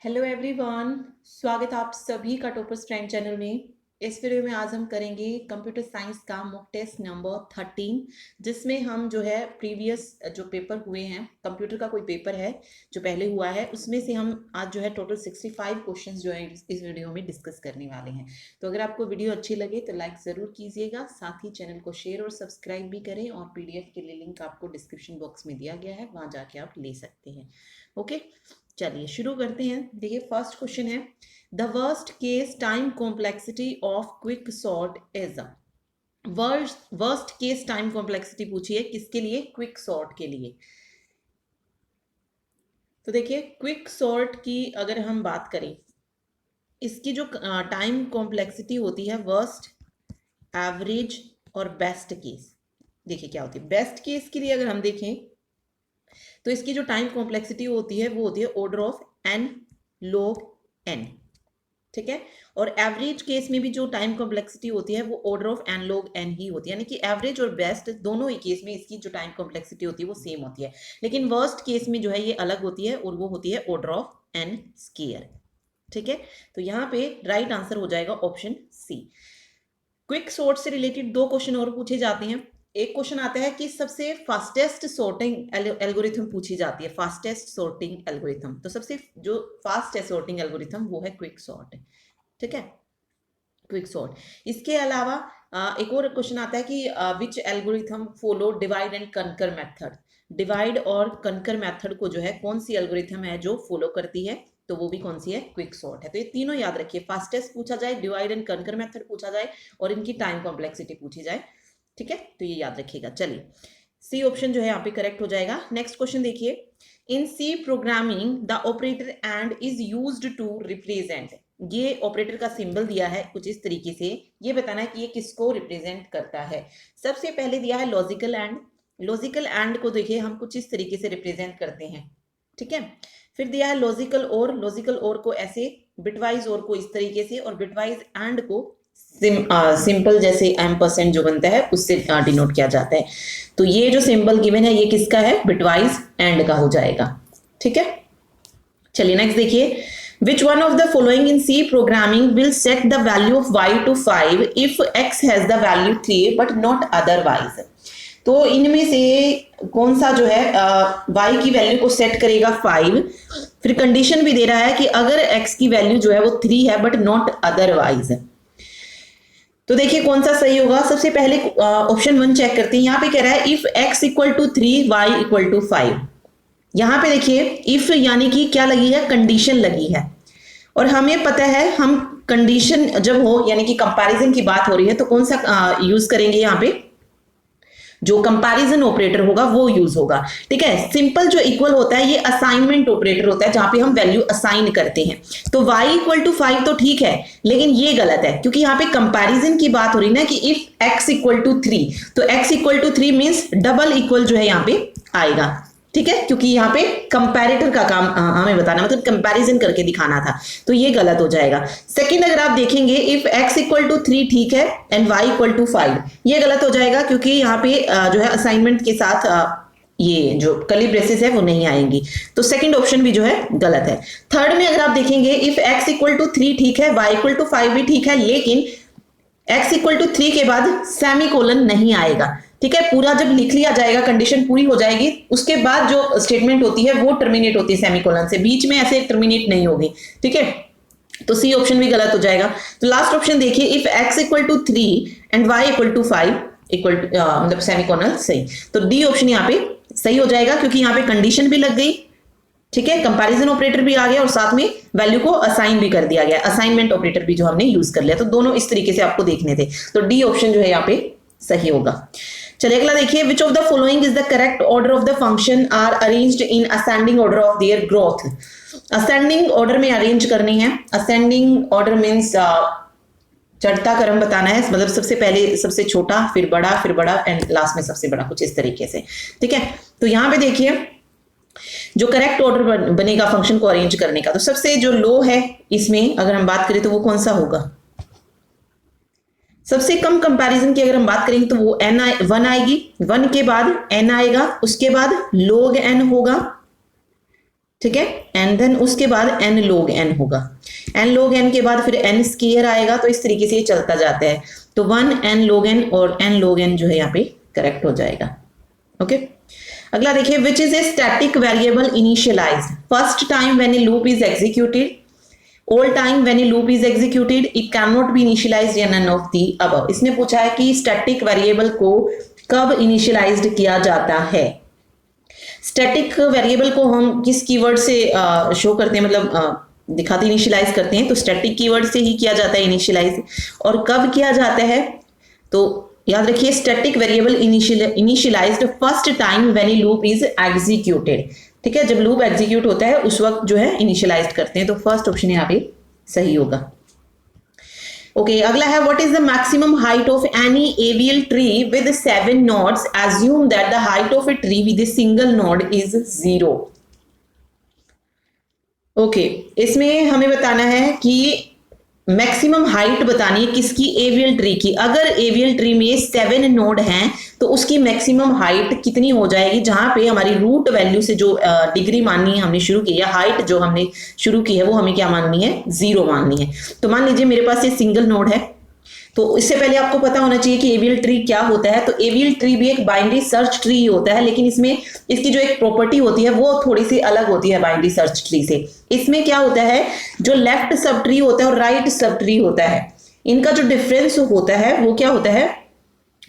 Hello everyone, स्वागत है आप सभी का टॉपर्स ट्रेंड चैनल में। इस वीडियो में आज हम करेंगे कंप्यूटर साइंस का मॉक टेस्ट नंबर 13, जिसमें हम जो है प्रीवियस जो पेपर हुए हैं, कंप्यूटर का कोई पेपर है जो पहले हुआ है, उसमें से हम आज जो है टोटल 65 क्वेश्चंस जो है इस वीडियो में डिस्कस करने वाले हैं। तो अगर आपको वीडियो अच्छी लगे तो लाइक ज़रूर कीजिएगा, साथ ही चैनल को शेयर और सब्सक्राइब भी करें, और PDF के लिए लिंक आपको डिस्क्रिप्शन बॉक्स में दिया गया है, वहाँ जाके आप ले सकते हैं। ओके, चलिए शुरू करते हैं। देखिए फर्स्ट क्वेश्चन है, the worst case time complexity of quick sort is. Worst case time complexity पूछी है, किसके लिए? क्विक सॉर्ट के लिए। तो देखिए क्विक सॉर्ट की अगर हम बात करें, इसकी जो टाइम कॉम्प्लेक्सिटी होती है वर्स्ट, एवरेज और बेस्ट केस। देखिए क्या होती है बेस्ट केस के लिए, अगर हम देखें तो इसकी जो टाइम कॉम्प्लेक्सिटी होती है वो होती है order of n log n, ठीक है। और एवरेज केस में भी जो टाइम कॉम्प्लेक्सिटी होती है वो order of n log n ही होती है, यानी कि एवरेज और बेस्ट दोनों ही केस में इसकी जो टाइम कॉम्प्लेक्सिटी होती है वो सेम होती है, लेकिन वर्स्ट केस में जो है ये अलग होती है और वो होती है ऑर्डर ऑफ n स्क्वायर, ठीक है। तो यहाँ पे राइट आंसर हो जाएगा ऑप्शन सी। क्विक सॉर्ट से रिलेटेड दो क्वेश्चन और पूछे जाते हैं। एक क्वेश्चन आता है कि सबसे फास्टेस्ट सॉर्टिंग एल्गोरिथम पूछी जाती है, फास्टेस्ट सॉर्टिंग एल्गोरिथम। तो सबसे जो फास्ट है सॉर्टिंग एल्गोरिथम वो है क्विक सॉर्ट, ठीक है, क्विक सॉर्ट। इसके अलावा एक और क्वेश्चन आता है कि which algorithm follow divide and conquer method. Divide और कनकर मेथड को जो है कौन सी एल्गोरिथम है जो फॉलो करती है, तो वो भी कौन सी है? क्विक सॉर्ट है। तो ये तीनों याद रखिए, फास्टेस्ट पूछा जाए, डिवाइड एंड कनकर मेथड पूछा जाए और इनकी टाइम कॉम्प्लेक्सिटी पूछी जाए, ठीक है। तो ये याद रखिएगा। चलिए सी ऑप्शन जो है यहाँ पे करेक्ट हो जाएगा। नेक्स्ट क्वेश्चन देखिए, in C programming the operator and is used to represent. ये ऑपरेटर का सिंबल दिया है कुछ इस तरीके से, ये बताना है कि ये किसको रिप्रेजेंट करता है। सबसे पहले दिया है लॉजिकल एंड। लॉजिकल एंड को देखिए हम कुछ इस तरीके से रिप्रेजेंट करते हैं, ठीक है। फिर दिया है लॉजिकल और। लॉजिकल और को ऐसे, बिटवाइज और को इस तरीके से, और बिटवाइज एंड को सिंपल जैसे एम्परसेंड जो बनता है उससे डिनोट किया जाता है। तो ये जो सिंबल गिवन है ये किसका है? बिटवाइज एंड का हो जाएगा, ठीक है। चलिए नेक्स्ट देखिए, which one of the following in C programming will set the value of y to 5 if x has the value 3 but not otherwise। तो इनमें से कौन सा जो है y की वैल्यू को सेट करेगा 5, फिर कंडीशन भी दे रहा है कि अगर x की वैल्यू जो है वो 3 है बट नॉट अदरवाइज। तो देखिए कौन सा सही होगा। सबसे पहले ऑप्शन 1 चेक करते हैं। यहाँ पे कह रहा है if x equal to 3 y equal to 5। यहाँ पे देखिए इफ यानी कि क्या लगी है? कंडीशन लगी है, और हमें पता है हम कंडीशन जब हो यानी कि कंपैरिजन की बात हो रही है तो कौन सा यूज करेंगे? यहाँ पे जो कंपैरिजन ऑपरेटर होगा वो यूज होगा, ठीक है। सिंपल जो इक्वल होता है ये असाइनमेंट ऑपरेटर होता है, जहां पे हम वैल्यू असाइन करते हैं। तो y इक्वल टू 5 तो ठीक है, लेकिन ये गलत है क्योंकि यहाँ पे कंपैरिजन की बात हो रही है ना कि इफ x इक्वल टू 3, तो x equal to 3 means double equal जो है यहाँ पे आएगा, ठीक है, क्योंकि यहाँ पे कंपैरेटर का काम हमें बताना, मतलब कंपैरिजन करके दिखाना था, तो ये गलत हो जाएगा। सेकंड अगर आप देखेंगे इफ x इक्वल टू 3 ठीक है एंड y इक्वल टू 5, ये गलत हो जाएगा क्योंकि यहाँ पे जो है असाइनमेंट के साथ ये जो कर्ली ब्रेसेस है वो नहीं आएंगी, तो सेकंड ऑप्शन भी जो है गलत है। थर्ड में अगर आप देखेंगे इफ x इक्वल टू 3 ठीक है, y इक्वल टू 5 भी ठीक है, लेकिन x इक्वल टू 3 के बाद सेमीकोलन नहीं आएगा, ठीक है। पूरा जब लिख लिया जाएगा, कंडीशन पूरी हो जाएगी, उसके बाद जो स्टेटमेंट होती है वो टर्मिनेट होती है सेमीकोलन से, बीच में ऐसे टर्मिनेट नहीं होगी, ठीक है। तो सी ऑप्शन भी गलत हो जाएगा। तो लास्ट ऑप्शन देखिए, if x equal to 3 and y equal to 5 equal to मतलब सेमीकोलन सही, तो डी ऑप्शन यहाँ पे सही हो जाएगा क्योंकि यहाँ पे कंडीशन भी लग गई, ठीक है, कंपैरिजन ऑपरेटर भी आ गया और साथ में वैल्यू को असाइन भी कर दिया गया, असाइनमेंट ऑपरेटर भी जो हमने यूज कर लिया। तो दोनों इस तरीके से आपको देखने थे, तो डी ऑप्शन जो है यहाँ पे सही होगा। चलिए अगला देखिए, which of the following is the correct order of the function are arranged in ascending order of their growth. Ascending order में अरेंज करनी है। असेंडिंग ऑर्डर मीन्स चढ़ता क्रम बताना है, मतलब सबसे पहले सबसे छोटा, फिर बड़ा एंड लास्ट में सबसे बड़ा, कुछ इस तरीके से, ठीक है। तो यहाँ पे देखिए जो करेक्ट ऑर्डर बनेगा फंक्शन को अरेंज करने का, तो सबसे जो लो है इसमें अगर हम बात करें तो वो कौन सा होगा? सबसे कम कंपैरिजन की अगर हम बात करेंगे तो वो n1 आएगी, 1 के बाद n आएगा, उसके बाद log n होगा, ठीक है, एंड देन उसके बाद n log n होगा, n log n के बाद फिर n स्क्वायर आएगा, तो इस तरीके से ये चलता जाता है। तो 1 n log n और n log n जो है यहाँ पे करेक्ट हो जाएगा। ओके, अगला देखिए, विच is a static variable initialised first time when A loop is executed, all time when A loop is executed, it can not B initialised या नन ऑफ द अबव। इसने पूछा है कि स्टैटिक वेरिएबल को कब initialised किया जाता है। स्टैटिक वेरिएबल को हम किस कीवर्ड से शो करते हैं, मतलब दिखाते इनिशियलाइज करते हैं, तो स्टैटिक कीवर्ड से ही किया जाता है इनिशियलाइज। और कब किया जाता है, तो याद रखिए static variable initialised first time when A loop is executed. ठीक है, जब लूप एग्जीक्यूट होता है उस वक्त जो है इनिशियलाइज करते हैं, तो फर्स्ट ऑप्शन यहाँ पे सही होगा। ओके, अगला है, what is the maximum height of any AVL tree with 7 nodes, assume that the height of a tree with a single node is 0। Okay, इसमें हमें बताना है कि मैक्सिमम हाइट बतानी है किसकी, एवियल ट्री की। अगर एवियल ट्री में 7 नोड हैं तो उसकी मैक्सिमम हाइट कितनी हो जाएगी, जहां पे हमारी रूट वैल्यू से जो डिग्री माननी है हमने शुरू की, या हाइट जो हमने शुरू की है वो हमें क्या माननी है, 0 माननी है। तो मान लीजिए मेरे पास ये सिंगल नोड है, तो इससे पहले आपको पता होना चाहिए कि एवियल ट्री क्या होता है। तो एवियल ट्री भी एक बाइनरी सर्च ट्री ही होता है, लेकिन इसमें इसकी जो एक प्रॉपर्टी होती है वो थोड़ी सी अलग होती है बाइनरी सर्च ट्री से। इसमें क्या होता है, जो लेफ्ट सब ट्री होता है और राइट सब ट्री होता है, इनका जो डिफरेंस होता है वो क्या होता है,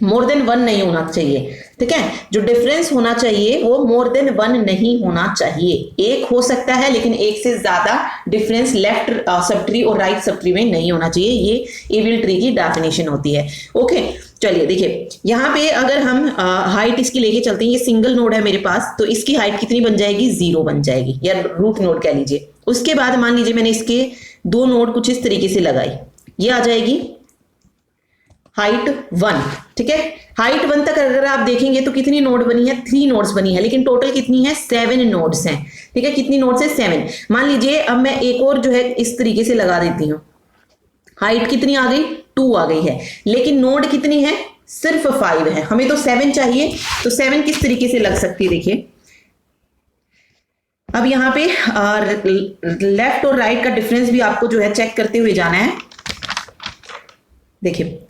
मोर देन 1 नहीं होना चाहिए। ठीक है, जो डिफरेंस होना चाहिए वो मोर देन 1 नहीं होना चाहिए। एक हो सकता है लेकिन एक से ज्यादा डिफरेंस लेफ्ट सब ट्री और राइट सब ट्री में नहीं होना चाहिए। ये एवियल ट्री की डेफिनेशन होती है। ओके, चलिए देखिए, यहाँ पे अगर हम हाइट इसकी लेके चलते हैं, ये सिंगल नोड है मेरे पास, तो इसकी हाइट कितनी बन जाएगी, 0 बन जाएगी, या रूट नोड कह लीजिए। उसके बाद मान लीजिए मैंने इसके 2 नोड कुछ इस तरीके से लगाई, ये आ जाएगी हाइट 1। ठीक है, हाइट 1 तक अगर आप देखेंगे तो कितनी नोड बनी है, 3 नोड्स बनी है, लेकिन टोटल कितनी है, 7 नोड्स हैं। ठीक है, कितनी नोड्स है, 7। मान लीजिए अब मैं एक और जो है इस तरीके से लगा देती हूँ, हाइट कितनी आ गई, 2 आ गई है, लेकिन नोड कितनी है, सिर्फ 5 है। हमें तो 7 चाहिए, तो 7 किस तरीके से लग सकती है, देखिए अब यहाँ पे लेफ्ट और राइट का डिफरेंस भी आपको जो है चेक करते हुए जाना है। देखिए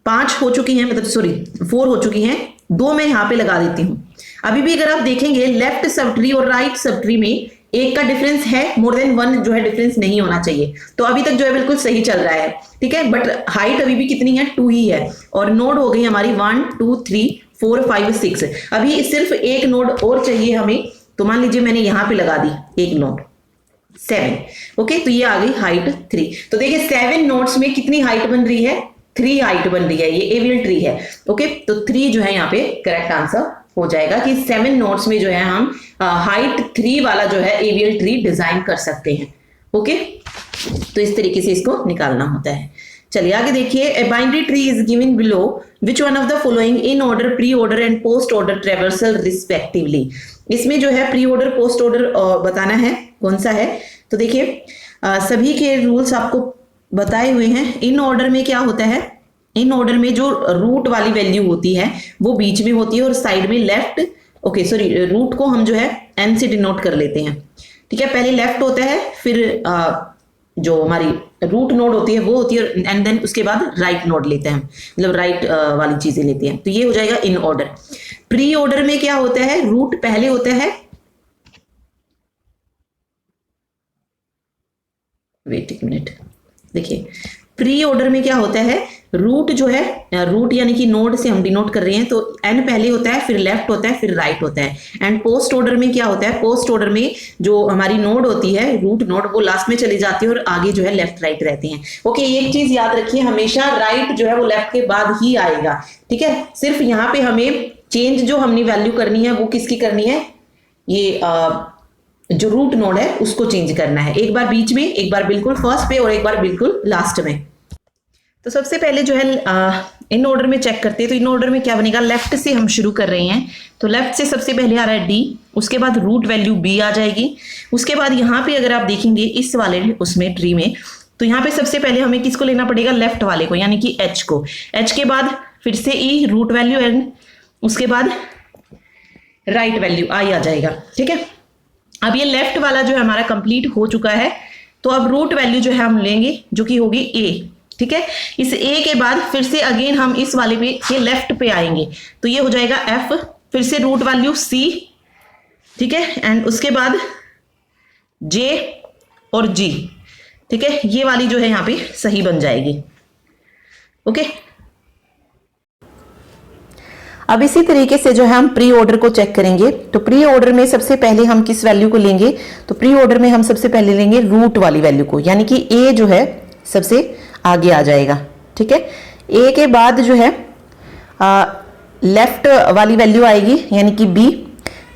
5 हो चुकी हैं, मतलब सॉरी 4 हो चुकी हैं, 2 मैं यहाँ पे लगा देती हूँ। अभी भी अगर आप देखेंगे लेफ्ट सब ट्री और राइट सब ट्री में एक का डिफरेंस है, मोर देन 1 जो है डिफरेंस नहीं होना चाहिए। तो अभी तक जो है बिल्कुल सही चल रहा है। ठीक है, बट हाइट अभी भी कितनी है, 2 ही है, और नोड हो गई हमारी 1 2 3 4 5 6। अभी सिर्फ एक नोड और चाहिए हमें, तो मान लीजिए मैंने यहाँ पे लगा दी एक नोड, 7। ओके, तो ये आ गई हाइट 3। तो देखिए 7 नोड्स में कितनी हाइट बन रही है, 3 हाइट बन रही है, ये एवियल ट्री है। ओके, तो 3 जो है यहाँ पे करेक्ट आंसर हो जाएगा कि 7 नोड्स में जो है हम हाइट 3 वाला जो है एवियल ट्री डिजाइन कर सकते हैं। ओके, तो इस तरीके से इसको निकालना होता है। चलिए आगे देखिए, a binary tree is given below which one of the following in order, pre order and post order traversal respectively. इसमें जो है प्री ऑर्डर पोस्ट ऑर्डर बताना है कौन सा है। तो देखिए सभी के रूल्स आपको बताए हुए हैं। इन ऑर्डर में क्या होता है, इन ऑर्डर में जो रूट वाली वैल्यू होती है वो बीच में होती है और साइड में लेफ्ट, ओके सॉरी, रूट को हम जो है एन से डिनोट कर लेते हैं। ठीक है, पहले लेफ्ट होता है, फिर जो हमारी रूट नोड होती है वो होती है, एंड देन उसके बाद राइट नोड लेते हैं, मतलब राइट वाली चीजें लेते हैं। तो ये हो जाएगा इन ऑर्डर। प्री ऑर्डर में क्या होता है, रूट पहले होता है, वेट एक मिनट, देखिए प्री ऑर्डर में क्या होता है, रूट जो है, रूट यानी कि नोड से हम डिनोट कर रहे हैं, तो एन पहले होता है, फिर लेफ्ट होता है, फिर राइट होता है। एंड पोस्ट ऑर्डर में क्या होता है, पोस्ट ऑर्डर में जो हमारी नोड होती है, रूट नोड, वो लास्ट में चली जाती है और आगे जो है लेफ्ट राइट रहते हैं। ओके, एक चीज याद रखिए, हमेशा राइट जो है वो लेफ्ट के बाद ही आएगा। ठीक है, सिर्फ यहाँ पे हमें चेंज जो हमने वैल्यू करनी है वो किसकी करनी है, ये जो रूट नोड है उसको चेंज करना है, एक बार बीच में, एक बार बिल्कुल फर्स्ट पे और एक बार बिल्कुल लास्ट में। तो सबसे पहले जो है इन ऑर्डर में चेक करते हैं। तो इन ऑर्डर में क्या बनेगा, लेफ्ट से हम शुरू कर रहे हैं, तो लेफ्ट से सबसे पहले आ रहा है डी, उसके बाद रूट वैल्यू बी आ जाएगी। उसके बाद यहाँ पे अगर आप देखेंगे इस वाले उसमें ट्री में, तो यहाँ पे सबसे पहले हमें किसको लेना पड़ेगा, लेफ्ट वाले को, यानी कि एच को। एच के बाद फिर से ई, रूट वैल्यू, एंड उसके बाद राइट वैल्यू आई आ जाएगा। ठीक है, अब ये लेफ्ट वाला जो है हमारा कंप्लीट हो चुका है, तो अब रूट वैल्यू जो है हम लेंगे जो कि होगी ए। ठीक है, इस ए के बाद फिर से अगेन हम इस वाले पे ये लेफ्ट पे आएंगे, तो ये हो जाएगा एफ, फिर से रूट वैल्यू सी, ठीक है, एंड उसके बाद जे और जी। ठीक है, ये वाली जो है यहाँ पे सही बन जाएगी। ओके, अब इसी तरीके से जो है हम प्री ऑर्डर को चेक करेंगे। तो प्री ऑर्डर में सबसे पहले हम किस वैल्यू को लेंगे, तो प्री ऑर्डर में हम सबसे पहले लेंगे रूट वाली वैल्यू को, यानी कि ए जो है सबसे आगे आ जाएगा। ठीक है, ए के बाद जो है लेफ्ट वाली वैल्यू आएगी यानी कि बी,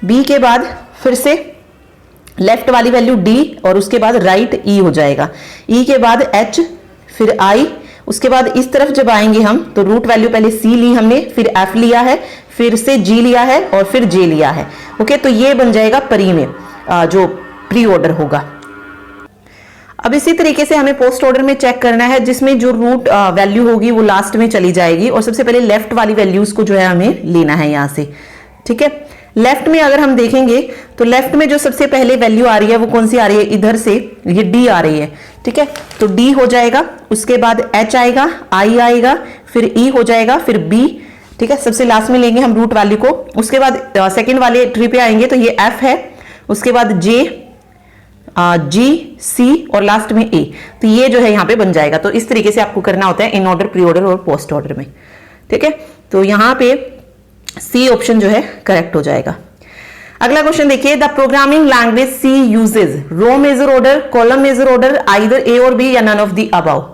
बी के बाद फिर से लेफ्ट वाली वैल्यू डी और उसके बाद राइट ई हो जाएगा, ई के बाद एच, फिर आई, उसके बाद इस तरफ जब आएंगे हम तो रूट वैल्यू पहले सी ली हमने, फिर एफ लिया है, फिर से जी लिया है और फिर जे लिया है। ओके, तो ये बन जाएगा प्री में जो प्री ऑर्डर होगा। अब इसी तरीके से हमें पोस्ट ऑर्डर में चेक करना है, जिसमें जो रूट वैल्यू होगी वो लास्ट में चली जाएगी और सबसे पहले लेफ्ट वाली वैल्यूज को जो है हमें लेना है यहां से। ठीक है, लेफ्ट में अगर हम देखेंगे तो लेफ्ट में जो सबसे पहले वैल्यू आ रही है वो कौन सी आ रही है, इधर से ये डी आ रही है। ठीक है, तो डी हो जाएगा, उसके बाद एच आएगा, आई आएगा, फिर ई हो जाएगा, फिर बी। ठीक है, सबसे लास्ट में लेंगे हम रूट वैल्यू को, उसके बाद सेकेंड वाले ट्री पे आएंगे तो ये एफ है, उसके बाद जे, जी, सी और लास्ट में ए। तो ये जो है यहाँ पे बन जाएगा। तो इस तरीके से आपको करना होता है इन ऑर्डर, प्री ऑर्डर और पोस्ट ऑर्डर में। ठीक है, तो यहाँ पे सी ऑप्शन जो है करेक्ट हो जाएगा। अगला क्वेश्चन देखिए, the programming language C uses row major order, column major order, either A or B या नन ऑफ द अबव।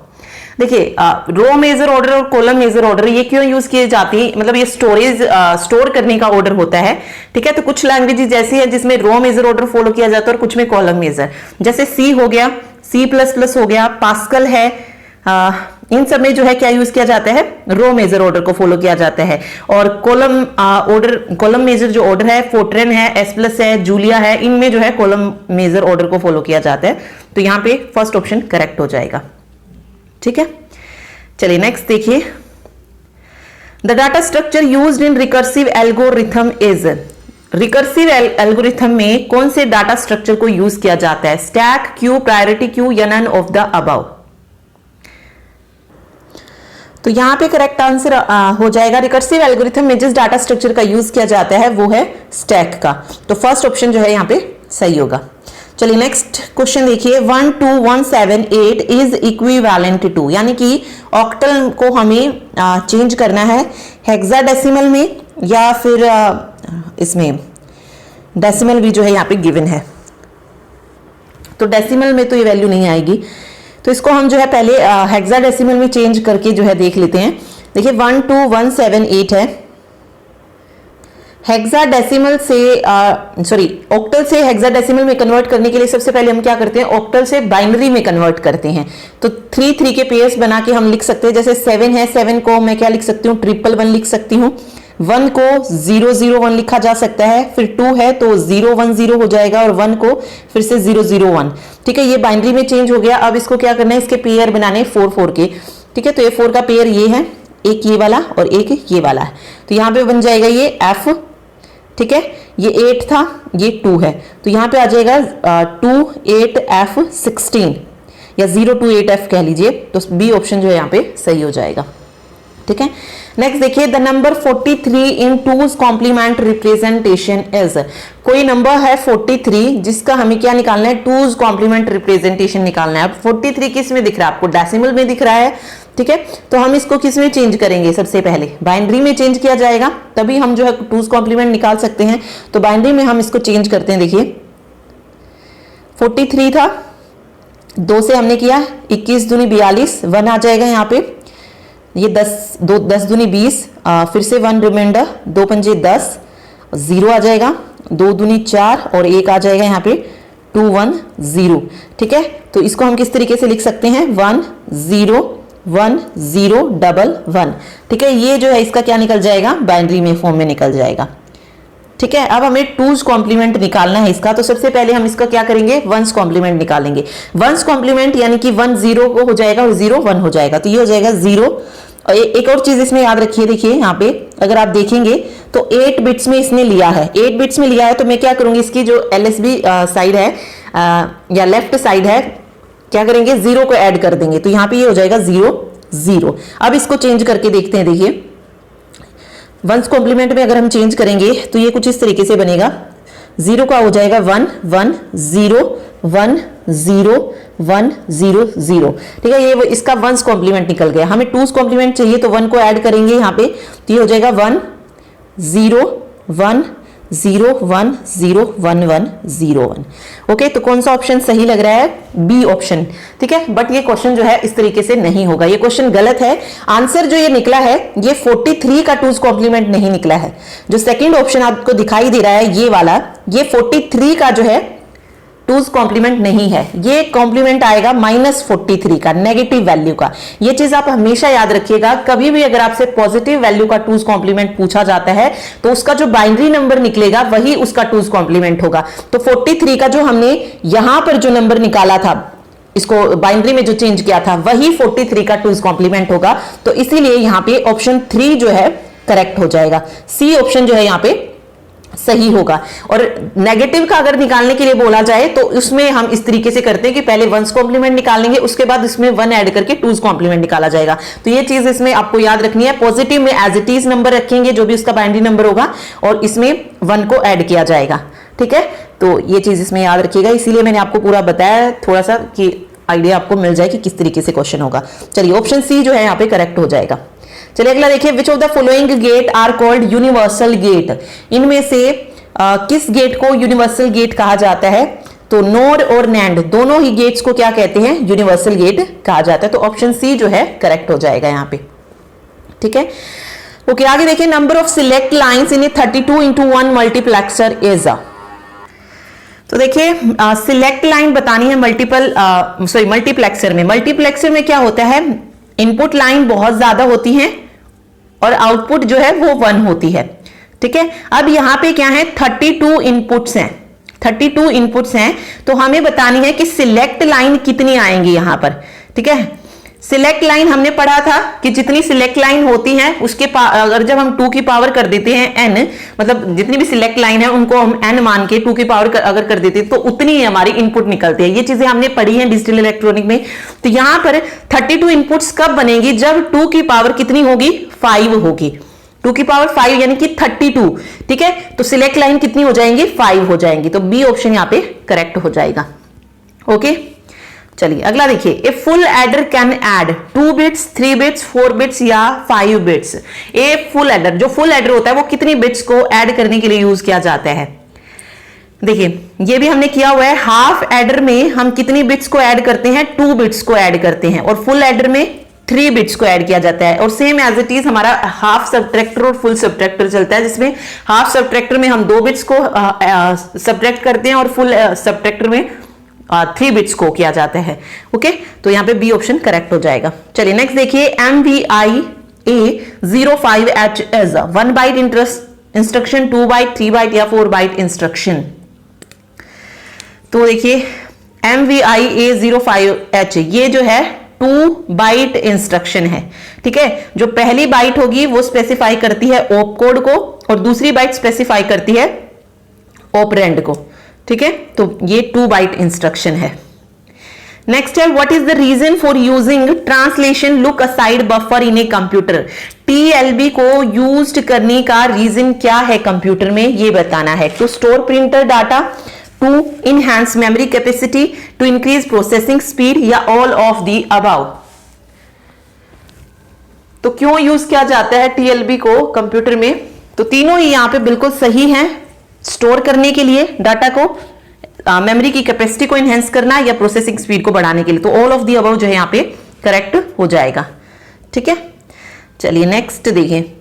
देखिए, रो मेजर ऑर्डर और कॉलम मेजर ऑर्डर ये क्यों यूज किए जाते हैं, मतलब ये स्टोर करने का ऑर्डर होता है। ठीक है, तो कुछ लैंग्वेजेस ऐसी है जिसमें रो मेजर ऑर्डर फॉलो किया जाता है और कुछ में कॉलम मेजर, जैसे सी हो गया, C++ हो गया, पास्कल है, इन सब में जो है क्या यूज किया जाता है, रो मेजर ऑर्डर को फॉलो किया जाता है। और कॉलम ऑर्डर, कॉलम मेजर जो ऑर्डर है, फोर्ट्रेन है, S+ है, जूलिया है, इनमें जो है कॉलम मेजर ऑर्डर को फॉलो किया जाता है। तो यहाँ पे फर्स्ट ऑप्शन करेक्ट हो जाएगा। ठीक है, चलिए नेक्स्ट देखिए, the data structure used in recursive algorithm is, recursive algorithm में कौन से डाटा स्ट्रक्चर को यूज किया जाता है, स्टैक, क्यू, प्रायोरिटी क्यू या नन ऑफ द अबव। तो यहां पे करेक्ट आंसर हो जाएगा, रिकर्सिव एल्गोरिथम में जिस डाटा स्ट्रक्चर का यूज किया जाता है वो है स्टैक का। तो फर्स्ट ऑप्शन जो है यहां पे सही होगा। चलिए नेक्स्ट क्वेश्चन देखिए, 12178 इज इक्विवेलेंट टू, यानी कि ऑक्टल को हमें चेंज करना है हेक्साडेसिमल में या फिर इसमें डेसिमल भी जो है यहाँ पे गिवन है। तो डेसिमल में तो ये वैल्यू नहीं आएगी, तो इसको हम जो है पहले हेक्साडेसिमल में चेंज करके जो है देख लेते हैं। देखिए 12178 है, हेक्साडेसिमल से ऑक्टल से हेक्साडेसिमल में कन्वर्ट करने के लिए सबसे पहले हम क्या करते हैं, ऑक्टल से बाइनरी में कन्वर्ट करते हैं। तो 3 के पेयर्स बना के हम लिख सकते हैं, जैसे 7 है, 7 को मैं क्या लिख सकती हूँ, 111 लिख सकती हूँ, 1 को 001 लिखा जा सकता है, फिर 2 है तो 010 हो जाएगा और 1 को फिर से 001। ठीक है, ये बाइनरी में चेंज हो गया। अब इसको क्या करना है, इसके पेयर बनाने 4 के। ठीक है, तो ये 4 का पेयर ये है, एक ये वाला और एक ये वाला है, तो यहाँ पे बन जाएगा ये F। ठीक है, ये 8 था, ये 2 है, तो यहाँ पे आ जाएगा 28F16 या 028F कह लीजिए। तो बी ऑप्शन जो है यहाँ पे सही हो जाएगा। ठीक है, नेक्स्ट देखिए, the number 43 in 2's complement representation is, कोई नंबर है 43 जिसका हमें क्या निकालना है, 2's कॉम्प्लीमेंट रिप्रेजेंटेशन निकालना है। अब 43 किस में दिख रहा है आपको, डेसिमल में दिख रहा है। ठीक है, तो हम इसको किस में चेंज करेंगे, सबसे पहले बाइनरी में चेंज किया जाएगा, तभी हम जो है 2's कॉम्प्लीमेंट निकाल सकते हैं। तो बाइनरी में हम इसको चेंज करते हैं। देखिए 43 था, 2 से हमने किया 21 दूनी 42, 1 आ जाएगा यहाँ पे, ये 10 दूनी 20, फिर से 1 रिमाइंडर, 2 पंजे 10, 0 आ जाएगा, 2 दूनी 4 और 1 आ जाएगा यहाँ पे 210। ठीक है, तो इसको हम किस तरीके से लिख सकते हैं, 101011। ठीक है, ये जो है इसका क्या निकल जाएगा, बाइनरी में फॉर्म में निकल जाएगा। ठीक है, अब हमें 2's कॉम्प्लीमेंट निकालना है इसका, तो सबसे पहले हम इसका क्या करेंगे, 1's कॉम्प्लीमेंट निकालेंगे। 1's कॉम्प्लीमेंट यानी कि 1 0 को हो जाएगा और 0 1 हो जाएगा, तो ये हो जाएगा 0 एक और चीज इसमें याद रखिए, देखिए यहाँ पे अगर आप देखेंगे तो 8 बिट्स में इसने लिया है, 8 बिट्स में लिया है, तो मैं क्या करूंगी, इसकी जो LSB साइड है या लेफ्ट साइड है, क्या करेंगे, 0 को ऐड कर देंगे, तो यहाँ पे ये हो जाएगा 0 0। अब इसको चेंज करके देखते हैं, देखिए वंस कॉम्प्लीमेंट में अगर हम चेंज करेंगे तो ये कुछ इस तरीके से बनेगा, 0 का हो जाएगा 1 1 0 1 0 1 0 0, ठीक है, ये इसका वंस कॉम्प्लीमेंट निकल गया। हमें टूस कॉम्प्लीमेंट चाहिए तो 1 को ऐड करेंगे यहाँ पे, तो ये हो जाएगा 1 0 1 0 1 0 1 1 0 1। ओके, तो कौन सा ऑप्शन सही लग रहा है, बी ऑप्शन, ठीक है। बट ये क्वेश्चन जो है इस तरीके से नहीं होगा, ये क्वेश्चन गलत है। आंसर जो ये निकला है ये 43 का टूज कॉम्प्लीमेंट नहीं निकला है। जो सेकंड ऑप्शन आपको दिखाई दे रहा है ये वाला, ये 43 का जो है टूज कॉम्प्लीमेंट नहीं है, ये कॉम्प्लीमेंट आएगा -43 का, नेगेटिव वैल्यू का। ये चीज आप हमेशा याद रखिएगा, कभी भी अगर आपसे पॉजिटिव वैल्यू का टूज कॉम्प्लीमेंट पूछा जाता है तो उसका जो बाइनरी नंबर निकलेगा वही उसका टूज कॉम्प्लीमेंट होगा। तो 43 का जो हमने यहां पर जो नंबर निकाला था, इसको बाइनरी में जो चेंज किया था, वही 43 का टूज कॉम्प्लीमेंट होगा। तो इसीलिए यहां पे ऑप्शन 3 जो है करेक्ट हो जाएगा, सी ऑप्शन जो है यहां पे सही होगा। और नेगेटिव का अगर निकालने के लिए बोला जाए तो उसमें हम इस तरीके से करते हैं कि पहले वंस कॉम्प्लीमेंट निकालेंगे, उसके बाद इसमें 1 ऐड करके टूज कॉम्प्लीमेंट निकाला जाएगा। तो ये चीज इसमें आपको याद रखनी है, पॉजिटिव में एज इट इज नंबर रखेंगे जो भी उसका बाइनरी नंबर होगा, और इसमें 1 को ऐड किया जाएगा, ठीक है। तो ये चीज इसमें याद रखिएगा, इसीलिए मैंने आपको पूरा बताया थोड़ा सा कि आइडिया आपको मिल जाए कि किस तरीके से क्वेश्चन होगा। चलिए ऑप्शन सी जो है यहाँ पे करेक्ट हो जाएगा। चलिए अगला देखिए, which of the following gate are called universal gate, इनमें से किस गेट को यूनिवर्सल गेट कहा जाता है, तो नोर और नैंड दोनों ही गेट्स को क्या कहते हैं, यूनिवर्सल गेट कहा जाता है। तो ऑप्शन सी जो है करेक्ट हो जाएगा यहाँ पे, ठीक है। ओके, आगे देखिए, number of select lines in A 32:1 multiplexer is a, तो देखिए सिलेक्ट लाइन बतानी है मल्टीप्लेक्सर में। मल्टीप्लेक्सर में क्या होता है, इनपुट लाइन बहुत ज्यादा होती है और आउटपुट जो है वो 1 होती है, ठीक है। अब यहां पे क्या है, 32 इनपुट्स हैं, 32 इनपुट्स हैं, तो हमें बतानी है कि सिलेक्ट लाइन कितनी आएंगी यहां पर, ठीक है। सिलेक्ट लाइन हमने पढ़ा था कि जितनी सिलेक्ट लाइन होती है उसके अगर जब हम 2 की पावर कर देते हैं n, मतलब जितनी भी सिलेक्ट लाइन है उनको हम n मान के 2 की पावर अगर कर देते हैं तो उतनी ही हमारी इनपुट निकलती है। ये चीजें हमने पढ़ी हैं डिजिटल इलेक्ट्रॉनिक में। तो यहां पर 32 इनपुट्स कब बनेगी, जब 2 की पावर कितनी होगी, 5 होगी, 2 की पावर 5 यानी कि 32, ठीक है। तो सिलेक्ट लाइन कितनी हो जाएंगी, 5 हो जाएंगी। तो बी ऑप्शन यहां पे करेक्ट हो जाएगा। ओके, चलिए अगला देखिए, a full adder can add 2 bits 3 bits 4 bits या 5 बिट्स। ए फुल एडर, जो फुल एडर होता है वो कितनी बिट्स को ऐड करने के लिए यूज किया जाता है, देखिए ये भी हमने किया हुआ है। हाफ एडर में हम कितनी बिट्स को ऐड करते हैं, 2 बिट्स को ऐड करते हैं, और फुल एडर में 3 बिट्स को ऐड किया जाता है। और सेम एज इट इज हमारा हाफ सबट्रैक्टर और फुल सबट्रैक्टर चलता है, जिसमें हाफ सबट्रैक्टर में हम 2 बिट्स को सबट्रैक्ट करते हैं और फुल सबट्रैक्टर में 3 बिट्स को किया जाता है। ओके, तो यहाँ पे बी ऑप्शन करेक्ट हो जाएगा। चलिए नेक्स्ट देखिए, MVIA05H is 1 byte instruction, 2 byte, 3 byte या 4 बाइट इंस्ट्रक्शन। तो देखिए MVIA05H ये जो है 2 बाइट इंस्ट्रक्शन है, ठीक है। जो पहली बाइट होगी वो स्पेसिफाई करती है ऑप कोड को और दूसरी बाइट स्पेसिफाई करती है ऑपरेंड को, ठीक है। तो ये 2 बाइट इंस्ट्रक्शन है। नेक्स्ट है, what is the reason for using translation look aside buffer in a computer. TLB को यूज्ड करने का रीजन क्या है कंप्यूटर में, ये बताना है। To store printer data, to enhance memory capacity, to increase processing speed या ऑल ऑफ द अबाउ। तो क्यों यूज किया जाता है TLB को कंप्यूटर में, तो तीनों ही यहां पे बिल्कुल सही हैं। स्टोर करने के लिए डाटा को, मेमोरी की कैपेसिटी को इनहेंस करना या प्रोसेसिंग स्पीड को बढ़ाने के लिए। तो ऑल ऑफ द अबव जो है यहाँ पे करेक्ट हो जाएगा, ठीक है। चलिए नेक्स्ट देखिए,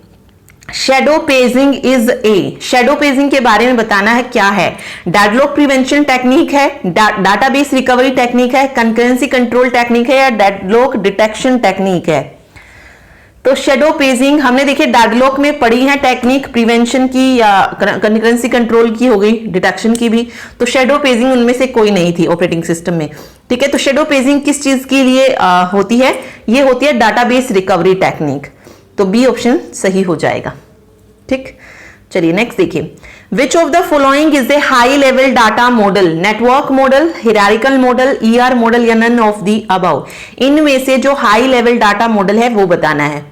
shadow paging is a. Shadow paging के बारे में बताना है क्या है। डेडलॉक प्रिवेंशन टेक्निक है, डाटाबेस रिकवरी टेक्निक है, कंकरेंसी कंट्रोल टेक्निक है या डेडलॉक डिटेक्शन टेक्निक है। तो शैडो पेजिंग हमने देखिए डेडलॉक में पढ़ी है टेक्निक, प्रिवेंशन की या कंकरेंसी कंट्रोल की हो गई, डिटेक्शन की भी। तो शैडो पेजिंग उनमें से कोई नहीं थी ऑपरेटिंग सिस्टम में, ठीक है। तो शैडो पेजिंग किस चीज के लिए होती है, ये होती है डाटाबेस रिकवरी टेक्निक, तो बी ऑप्शन सही हो जाएगा। ठीक, चलिए नेक्स्ट देखिए, which of the following is a high level data model, network model, hierarchical model, ER model या नन ऑफ दी अबव। इनमें से जो हाई लेवल डाटा मॉडल है वो बताना है।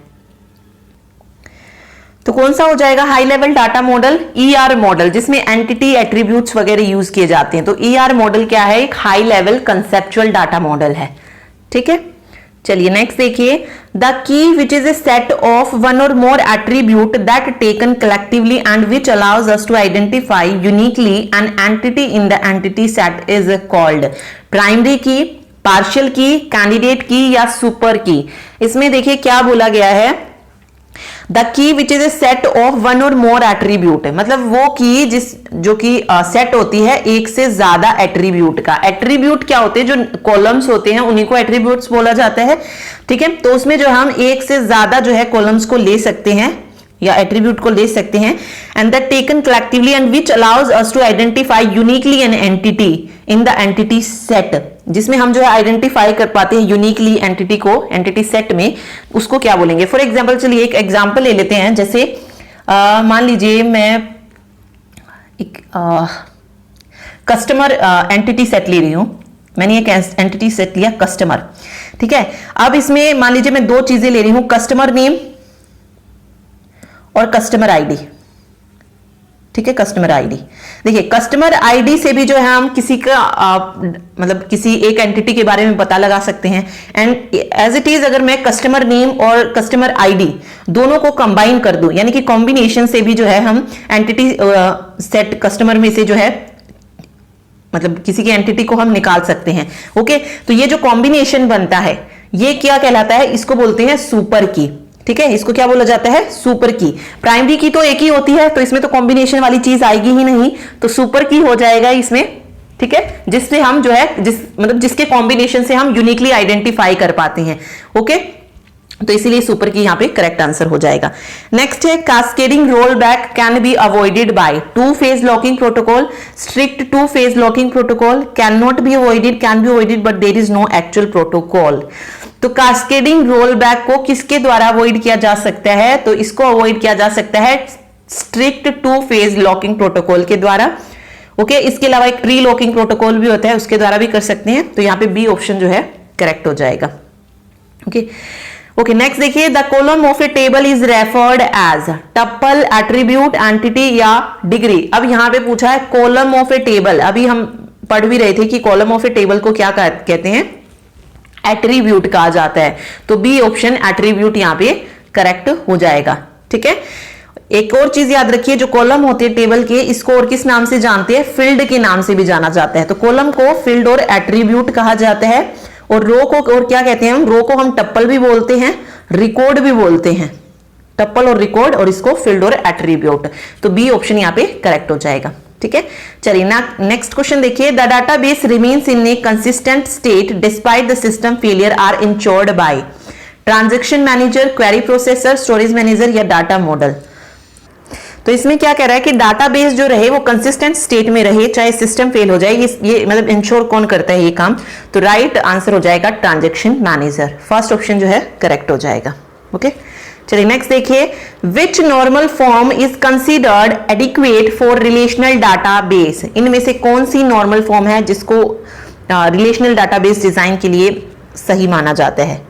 तो कौन सा हो जाएगा high level data model? ER model, जिसमें एंटिटी एट्रीब्यूट्स वगैरह यूज किए जाते हैं। तो ईआर मॉडल क्या है? एक high level conceptual data model है। ठीक है, चलिए नेक्स्ट देखिए, the key which is a set of one or more attribute that taken collectively and which allows us to identify uniquely an entity in the entity set is called primary key, partial key, candidate की या super की। इसमें देखिए क्या बोला गया है, the key which is a set of one or more attribute, मतलब वो की जो कि सेट होती है एक से ज्यादा एट्रीब्यूट का। एट्रीब्यूट क्या होते हैं? जो कॉलम्स होते हैं उन्हीं को एट्रीब्यूट्स बोला जाता है। ठीक है, तो उसमें जो हम एक से ज्यादा जो है कॉलम्स को ले सकते हैं या एट्रीब्यूट को ले सकते हैं, and that taken collectively and which allows us to identify uniquely an entity in the entity set, जिसमें हम जो है आइडेंटिफाई कर पाते हैं यूनिकली एंटिटी को एंटिटी सेट में, उसको क्या बोलेंगे? फॉर एग्जांपल चलिए एक एग्जांपल ले लेते हैं, जैसे मान लीजिए मैं एक कस्टमर एंटिटी सेट ले रही हूं। मैंने एक एंटिटी सेट लिया कस्टमर। ठीक है, अब इसमें मान लीजिए मैं दो चीजें ले रही हूं, कस्टमर नेम और कस्टमर आईडी। ठीक है, कस्टमर आईडी। देखिए कस्टमर आईडी से भी जो है हम किसी का मतलब किसी एक एंटिटी के बारे में पता लगा सकते हैं। एंड एज इट इज अगर मैं कस्टमर नेम और कस्टमर आईडी दोनों को कंबाइन कर दूं, यानी कि कॉम्बिनेशन से भी जो है हम एंटिटी सेट कस्टमर में से जो है मतलब किसी की एंटिटी को हम निकाल सकते हैं। ओके, तो ये जो कॉम्बिनेशन बनता है ये क्या कहलाता है? इसको बोलते हैं सुपर की। ठीक है, इसको क्या बोला जाता है? सुपर की। प्राइमरी की तो एक ही होती है, तो इसमें तो कॉम्बिनेशन वाली चीज आएगी ही नहीं, तो सुपर की हो जाएगा इसमें। ठीक है, जिससे हम जो है जिसके कॉम्बिनेशन से हम यूनिकली आइडेंटिफाई कर पाते हैं। ओके, तो इसीलिए सुपर की यहां पे करेक्ट आंसर हो जाएगा। नेक्स्ट है, cascading roll back can be avoided by two phase locking protocol, strict two phase locking protocol, can not be avoided, can be avoided but there is no actual protocol. तो cascading roll back को किसके द्वारा avoid किया जा सकता है? तो इसको अवॉइड किया जा सकता है strict two phase locking protocol के द्वारा। ओके, इसके अलावा एक ट्री लॉकिंग प्रोटोकॉल भी होता है, उसके द्वारा भी कर सकते हैं। तो यहां पे बी ऑप्शन जो है करेक्ट हो जाएगा। ओके ओके, नेक्स्ट देखिए, the column of a table is referred as tuple, attribute, entity या डिग्री। अब यहां पे पूछा है कॉलम ऑफ ए टेबल। अभी हम पढ़ भी रहे थे कि कॉलम ऑफ ए टेबल को क्या कहते हैं? एट्रीब्यूट कहा जाता है। तो बी ऑप्शन एट्रीब्यूट यहां पे करेक्ट हो जाएगा। ठीक है, एक और चीज याद रखिए, जो कॉलम होते हैं टेबल के, इसको और किस नाम से जानते हैं? फील्ड के नाम से भी जाना जाता है। तो कॉलम को फील्ड और एट्रीब्यूट कहा जाता है, और रो को और क्या कहते हैं? रो को हम टप्पल भी बोलते हैं, रिकॉर्ड भी बोलते हैं। टप्पल और रिकॉर्ड, और इसको फील्ड और एट्रीब्यूट। तो बी ऑप्शन यहां पे करेक्ट हो जाएगा। ठीक है, चलिए नेक्स्ट क्वेश्चन देखिए, the database remains in a consistent state despite the system failure are insured by transaction manager, query processor, storage manager या डाटा मॉडल। तो इसमें क्या कह रहा है कि डाटाबेस जो रहे वो कंसिस्टेंट स्टेट में रहे, चाहे सिस्टम फेल हो जाए। ये मतलब इंश्योर कौन करता है ये काम? तो राइट आंसर हो जाएगा ट्रांजैक्शन मैनेजर। फर्स्ट ऑप्शन जो है करेक्ट हो जाएगा। ओके, चलिए नेक्स्ट देखिए, विच normal form is considered adequate for relational database. इनमें से कौन सी नॉर्मल फॉर्म है जिसको रिलेशनल डाटाबेस डिजाइन के लिए सही माना जाता है?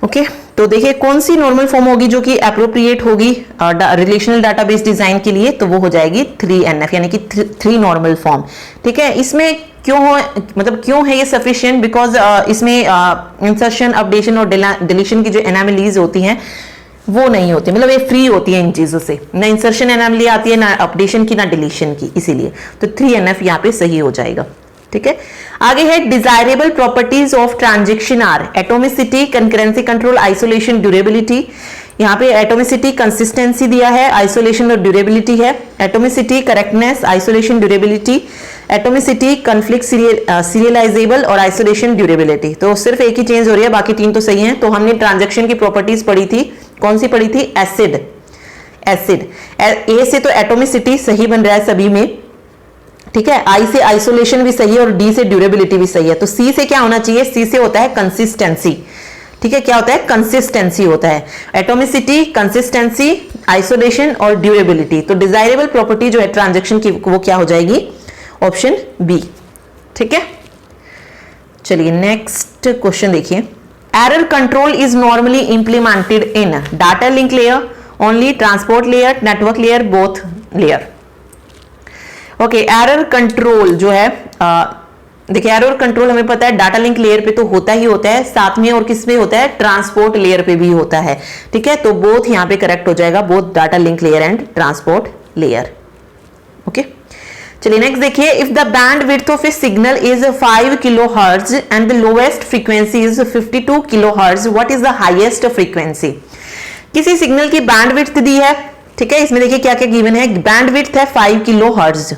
ओके, तो देखिए कौन सी नॉर्मल फॉर्म होगी जो कि एप्रोप्रिएट होगी रिलेशनल डाटाबेस डिजाइन के लिए? तो वो हो जाएगी 3NF, यानी कि 3 नॉर्मल फॉर्म। ठीक है, इसमें क्यों है ये सफिशिएंट? बिकॉज इसमें इंसर्शन, अपडेशन और डिलीशन की जो एनामलीज होती हैं वो नहीं होती, मतलब ये फ्री होती है इन चीजों से। ना इंसर्शन एनामली आती है, ना अपडेशन की, ना डिलीशन की, इसीलिए तो 3NF यहाँ पे सही हो जाएगा। ठीक है, आगे है, desirable properties of transaction are atomicity, concurrency control, isolation, durability. यहाँ पे एटोमिसिटी कंसिस्टेंसी दिया है, आइसोलेशन और ड्यूरेबिलिटी है। Atomicity correctness, isolation durability. Atomicity conflict serialisable और आइसोलेशन ड्यूरेबिलिटी। तो सिर्फ एक ही चेंज हो रही है, बाकी 3 तो सही हैं। तो हमने ट्रांजैक्शन की प्रॉपर्टीज पढ़ी थी, कौन सी पढ़ी थी? एसिड। ए से तो एटोमिसिटी सही बन रहा है सभी में। ठीक है, आई से आइसोलेशन भी सही है और डी से ड्यूरेबिलिटी भी सही है। तो सी से क्या होना चाहिए? सी से होता है कंसिस्टेंसी। ठीक है, क्या होता है, कंसिस्टेंसी होता है, एटॉमिसिटी, कंसिस्टेंसी, आइसोलेशन और ड्यूरेबिलिटी। तो डिजायरेबल प्रॉपर्टी जो है ट्रांजैक्शन की वो क्या हो जाएगी, ऑप्शन बी। ठीक है, चलिए नेक्स्ट क्वेश्चन देखिए। Error control is normally implemented in data link layer, only transport layer, network layer, both layer. Okay, error control जो है देखिए, एरर कंट्रोल हमें पता है डाटा लिंक लेयर पे तो होता ही होता है, साथ में और किस पे होता है, ट्रांसपोर्ट लेयर पे भी होता है। ठीक है, तो बोथ यहां पे करेक्ट हो जाएगा, both data link layer and transport layer. Okay, चलिए नेक्स्ट देखिए। If the band width of A signal is 5 kilohertz and the lowest frequency is 52 kilohertz, what is the highest frequency. किसी signal की band width दी है, ठीक है, इसमें देखिए क्या क्या गिवन है, बैंड विड्थ है 5 किलोहर्ट्ज,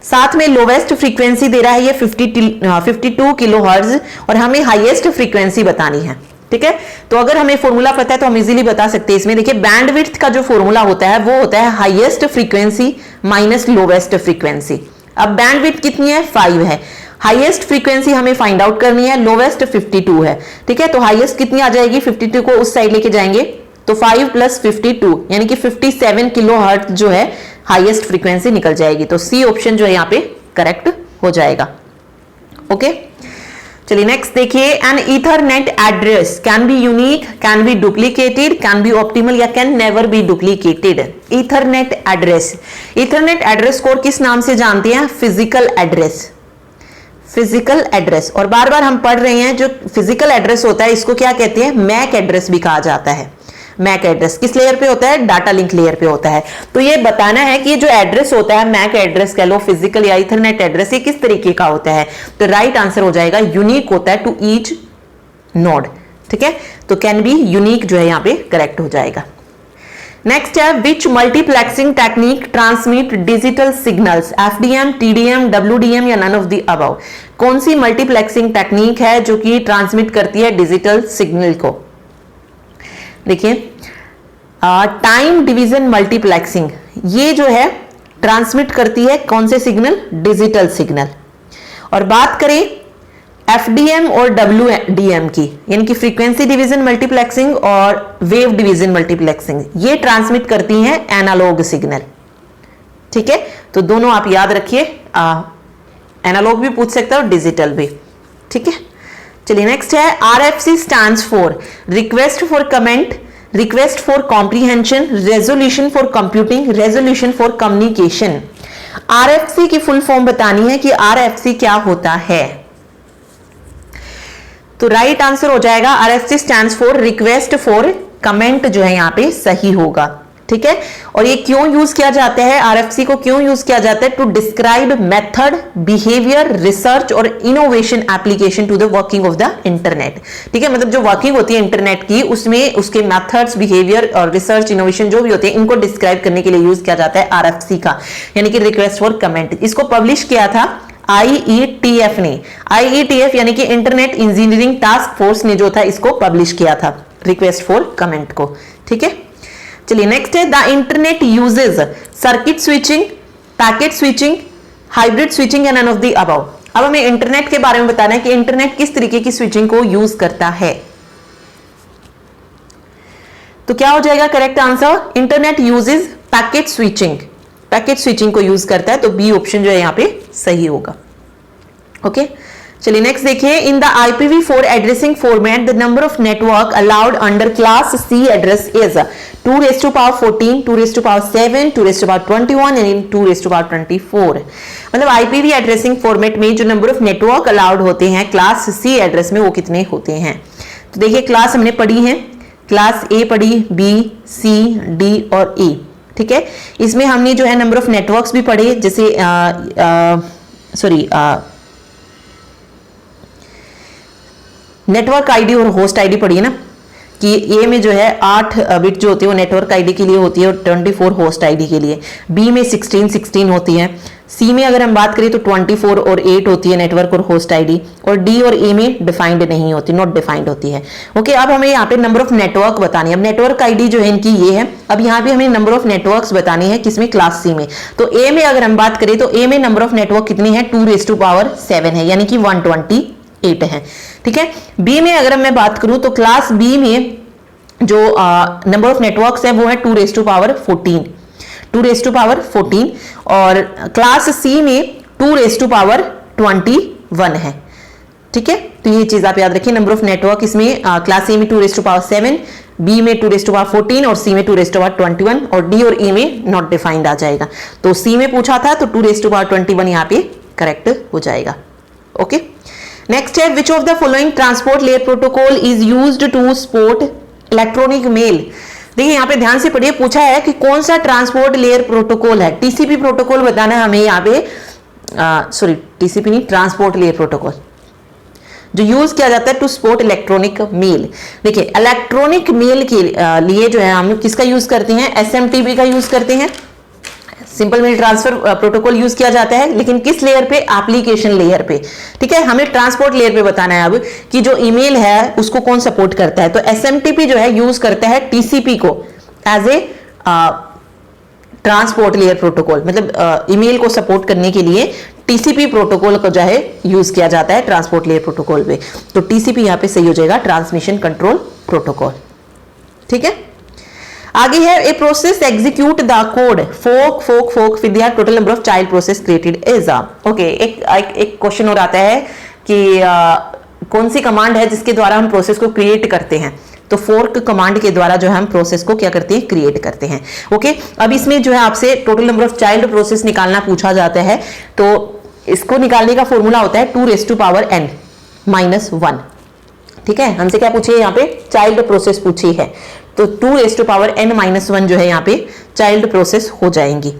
साथ में लोवेस्ट फ्रीक्वेंसी दे रहा है ये 52 किलोहर्ट्ज और हमें हाईएस्ट फ्रीक्वेंसी बतानी है। ठीक है, तो अगर हमें फॉर्मूला पता है तो हम इजीली बता सकते हैं। इसमें देखिए बैंडविड्थ का जो फॉर्मूला होता है वो होता है highest frequency minus lowest frequency. अब बैंडविड्थ कितनी है, 5 है, हाईएस्ट फ्रीक्वेंसी हमें फाइंड आउट करनी है, लोवेस्ट 52 है। ठीक है, तो हाईएस्ट कितनी आ जाएगी, 52 को उस साइड लेके जाएंगे तो 5 + 52 यानी कि 57 किलोहर्ट्ज जो है हाईएस्ट फ्रीक्वेंसी निकल जाएगी। तो सी ऑप्शन जो है यहाँ पे करेक्ट हो जाएगा। ओके, चलिए नेक्स्ट देखिए। An Ethernet address can be unique, can be duplicated, can be optimal या can never be duplicated. Ethernet address, Ethernet address code किस नाम से जानते हैं, फिजिकल एड्रेस, फिजिकल एड्रेस। और बार बार हम पढ़ रहे हैं जो फिजिकल एड्रेस होता है इसको क्या कहते हैं, मैक एड्रेस भी कहा जाता है। मैक एड्रेस किस लेयर पे होता है, डाटा लिंक लेयर पे होता है। तो ये बताना है कि ये जो एड्रेस होता है, मैक एड्रेस कह लो, फिजिकल या इथरनेट एड्रेस, ये किस तरीके का होता है। तो राइट आंसर हो जाएगा यूनिक होता है टू ईच नोड। ठीक है, तो कैन बी यूनिक जो है यहाँ पे करेक्ट हो जाएगा। नेक्स्ट है which multiplexing technique transmit digital signals, FDM, TDM, WDM या नन ऑफ द अबव। कौन सी मल्टीप्लेक्सिंग टेक्निक है जो कि ट्रांसमिट करती है डिजिटल सिग्नल को। देखिए टाइम डिवीजन मल्टीप्लेक्सिंग ये जो है ट्रांसमिट करती है कौन से सिग्नल, डिजिटल सिग्नल। और बात करें एफडीएम और डब्ल्यूडीएम की, यानी कि फ्रीक्वेंसी डिवीजन मल्टीप्लेक्सिंग और वेव डिवीजन मल्टीप्लेक्सिंग, ये ट्रांसमिट करती हैं एनालॉग सिग्नल। ठीक है, तो दोनों आप याद रखिए, एनालॉग भी पूछ सकता है और डिजिटल भी। ठीक है, चलिए नेक्स्ट है RFC stands for request for comment, request for comprehension, resolution for computing, resolution for communication. RFC की फुल फॉर्म बतानी है कि आरएफसी क्या होता है। तो राइट आंसर हो जाएगा RFC stands for request for comment जो है यहाँ पे सही होगा। ठीक है, और ये क्यों यूज किया जाता है, आरएफसी को क्यों यूज किया जाता है, to describe method, behavior, research और innovation application to the working of the internet. ठीक है, मतलब जो वर्किंग होती है इंटरनेट की उसमें उसके मेथड्स, बिहेवियर और रिसर्च, इनोवेशन जो भी होते हैं इनको डिस्क्राइब करने के लिए यूज किया जाता है आरएफसी का, यानी कि रिक्वेस्ट फॉर कमेंट। इसको पब्लिश किया था IETF ने, IETF यानी कि इंटरनेट इंजीनियरिंग टास्क फोर्स ने जो था इसको पब्लिश किया था रिक्वेस्ट फॉर कमेंट को। ठीक है, चलिए नेक्स्ट है the internet uses circuit switching, packet switching, hybrid switching and none of the above. अब हमें इंटरनेट के बारे में बताना है कि इंटरनेट किस तरीके की स्विचिंग को यूज करता है। तो क्या हो जाएगा correct answer, internet uses packet switching, packet switching को यूज करता है, तो बी ऑप्शन जो है यहाँ पे सही होगा। ओके, चलिए नेक्स्ट देखिए। In the IPv4 addressing format the number of network allowed under class C address is 2^14, 2^7, 2^21 and 2^24। मतलब IPv एड्रेसिंग फॉर्मेट में जो नंबर ऑफ नेटवर्क अलाउड होते हैं क्लास C एड्रेस में वो कितने होते हैं। तो देखिए क्लास हमने पढ़ी है, क्लास A पढ़ी, B, C, D और E। ठीक है, इसमें हमने जो है नंबर ऑफ नेटवर्क्स भी पढ़े, जैसे नेटवर्क आईडी और होस्ट आईडी पढ़ी है ना, कि ए में जो है 8 बिट जो होती है वो नेटवर्क आईडी के लिए होती है और 24 होस्ट आईडी के लिए। बी में 16 होती है। सी में अगर हम बात करें तो 24 और 8 होती है नेटवर्क और होस्ट आईडी, और डी और ए में डिफाइंड नहीं होती, नॉट डिफाइंड होती है। ओके, अब हमें यहाँ पे नंबर ऑफ नेटवर्क बतानी है। अब नेटवर्क आईडी जो है इनकी ये है, अब यहाँ पे हमें नंबर ऑफ नेटवर्क्स बतानी है किसमें, क्लास सी में। तो ए में अगर हम बात करें तो ए में नंबर ऑफ नेटवर्क कितनी है, 2^7 है, यानी कि 128 8 है। ठीक है, बी में अगर मैं बात करूं तो क्लास बी में जो नंबर ऑफ नेटवर्क्स है वो है 2 raise to power 14, 2 raise to power 14, और क्लास सी में 2 रेज़ टू पावर 21 है। ठीक है, तो ये चीज आप याद रखिए, नंबर ऑफ नेटवर्क इसमें क्लास ए में 2 रेज़ टू पावर 7, बी में 2 रेज़ टू पावर 14 और सी में 2 रेज़ टू पावर 21, और डी और ई में नॉट डिफाइंड आ जाएगा। तो सी में पूछा था तो 2 रेज़ टू पावर 21 यहाँ पे करेक्ट हो जाएगा। ओके, नेक्स्ट है which of the following transport layer protocol is used to support electronic mail. देखिए यहाँ पे ध्यान से पढ़िए, पूछा है कि कौन सा ट्रांसपोर्ट लेयर प्रोटोकॉल है। टीसीपी प्रोटोकॉल बताना है हमें यहाँ पे, सॉरी टीसीपी नहीं, ट्रांसपोर्ट लेयर प्रोटोकॉल जो यूज किया जाता है टू सपोर्ट इलेक्ट्रॉनिक मेल। देखिए इलेक्ट्रॉनिक मेल के लिए जो है हम किसका यूज करते हैं, एसएमटीपी का यूज करते हैं, simple mail transfer protocol use किया जाता है, लेकिन किस लेयर पे, एप्लीकेशन लेयर पे। ठीक है, हमें ट्रांसपोर्ट लेयर पे बताना है अब कि जो ईमेल है उसको कौन सपोर्ट करता है। तो एसएमटीपी जो है यूज करता है टीसीपी को as a transport layer protocol, मतलब ईमेल को सपोर्ट करने के लिए टीसीपी प्रोटोकॉल को जो है यूज किया जाता है ट्रांसपोर्ट लेयर प्रोटोकॉल पे। तो टीसीपी यहां पे सही हो जाएगा, ट्रांसमिशन कंट्रोल प्रोटोकॉल। ठीक है, आगे है a process execute the code fork with the total number of child process created is okay. एक क्वेश्चन और आता है कि कौन सी कमांड है जिसके द्वारा हम प्रोसेस को क्रिएट करते हैं। तो फोर्क कमांड के द्वारा जो है हम प्रोसेस को क्या करते हैं, क्रिएट करते हैं। ओके, अब इसमें जो है आपसे total number of child process निकालना पूछा जाता है, तो इसको निकालने का फॉर्मूला होता है 2 raise to power n minus 1। ठीक है, हमसे क्या पूछिए, यहाँ पे चाइल्ड प्रोसेस पूछी है, तो 2 raise to power n minus 1 जो है यहाँ पे चाइल्ड प्रोसेस हो जाएंगी।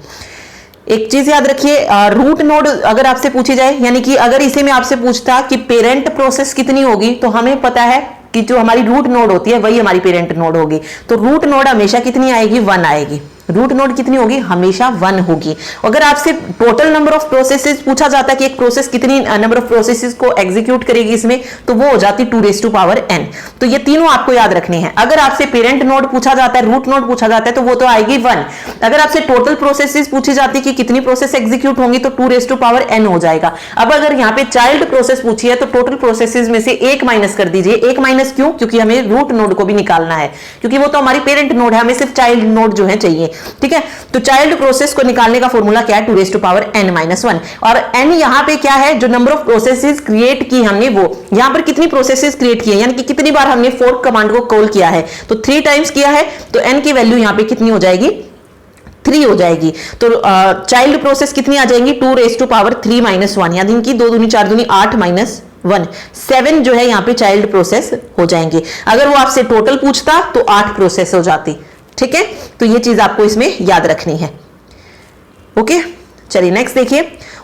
एक चीज याद रखिए, रूट नोड अगर आपसे पूछी जाए, यानी कि अगर इसे में आपसे पूछता कि पेरेंट प्रोसेस कितनी होगी, तो हमें पता है कि जो हमारी रूट नोड होती है वही हमारी पेरेंट नोड होगी। तो रूट नोड हमेशा कितनी आएगी, 1 आएगी। रूट नोड कितनी होगी, हमेशा 1 होगी। अगर आपसे टोटल नंबर ऑफ प्रोसेसेस पूछा जाता है कि एक प्रोसेस कितनी नंबर ऑफ प्रोसेसेस को एग्जीक्यूट करेगी इसमें, तो वो हो जाती 2 रेज़ टू पावर n। तो ये तीनों आपको याद रखने हैं। अगर आपसे पेरेंट नोड पूछा जाता है, रूट नोड पूछा जाता है, तो वो तो आएगी 1। अगर आपसे टोटल प्रोसेसेस पूछी जाती है कि कितनी प्रोसेस एग्जीक्यूट होंगी, तो 2 रेज़ टू पावर n हो जाएगा। अब अगर यहाँ पे चाइल्ड प्रोसेस पूछी है, तो टोटल प्रोसेसेस में से 1 माइनस कर दीजिए। 1 माइनस क्यों, क्योंकि हमें रूट नोड को भी निकालना है, क्योंकि वो तो हमारी पेरेंट नोड है, हमें सिर्फ चाइल्ड नोड जो है चाहिए। ठीक है, तो चाइल्ड प्रोसेस को निकालने का फॉर्मूला क्या है, 2 raise to power n minus 1। और n यहाँ पे क्या है, जो नंबर ऑफ प्रोसेसेस क्रिएट की हमने, वो यहाँ पर कितनी प्रोसेसेस क्रिएट की है, यानी कि कितनी बार हमने फोर्क कमांड को कॉल किया है, तो 3 टाइम्स किया है। तो n की वैल्यू यहाँ पे कितनी हो जाएगी, 3 हो जाएगी। तो चाइल्ड प्रोसेस कितनी आ जाएंगी, 2 रेज़ टू पावर 3 माइनस 1, यानी कि 2 दूनी 4 दूनी 8 माइनस 1, 7 जो है यहाँ पे चाइल्ड प्रोसेस हो जाएंगे। अगर वो आपसे टोटल पूछता तो 8 प्रोसेस हो जाती। ठीक है, तो ये चीज आपको इसमें याद रखनी है। ओके, चलिए नेक्स्ट देखिए,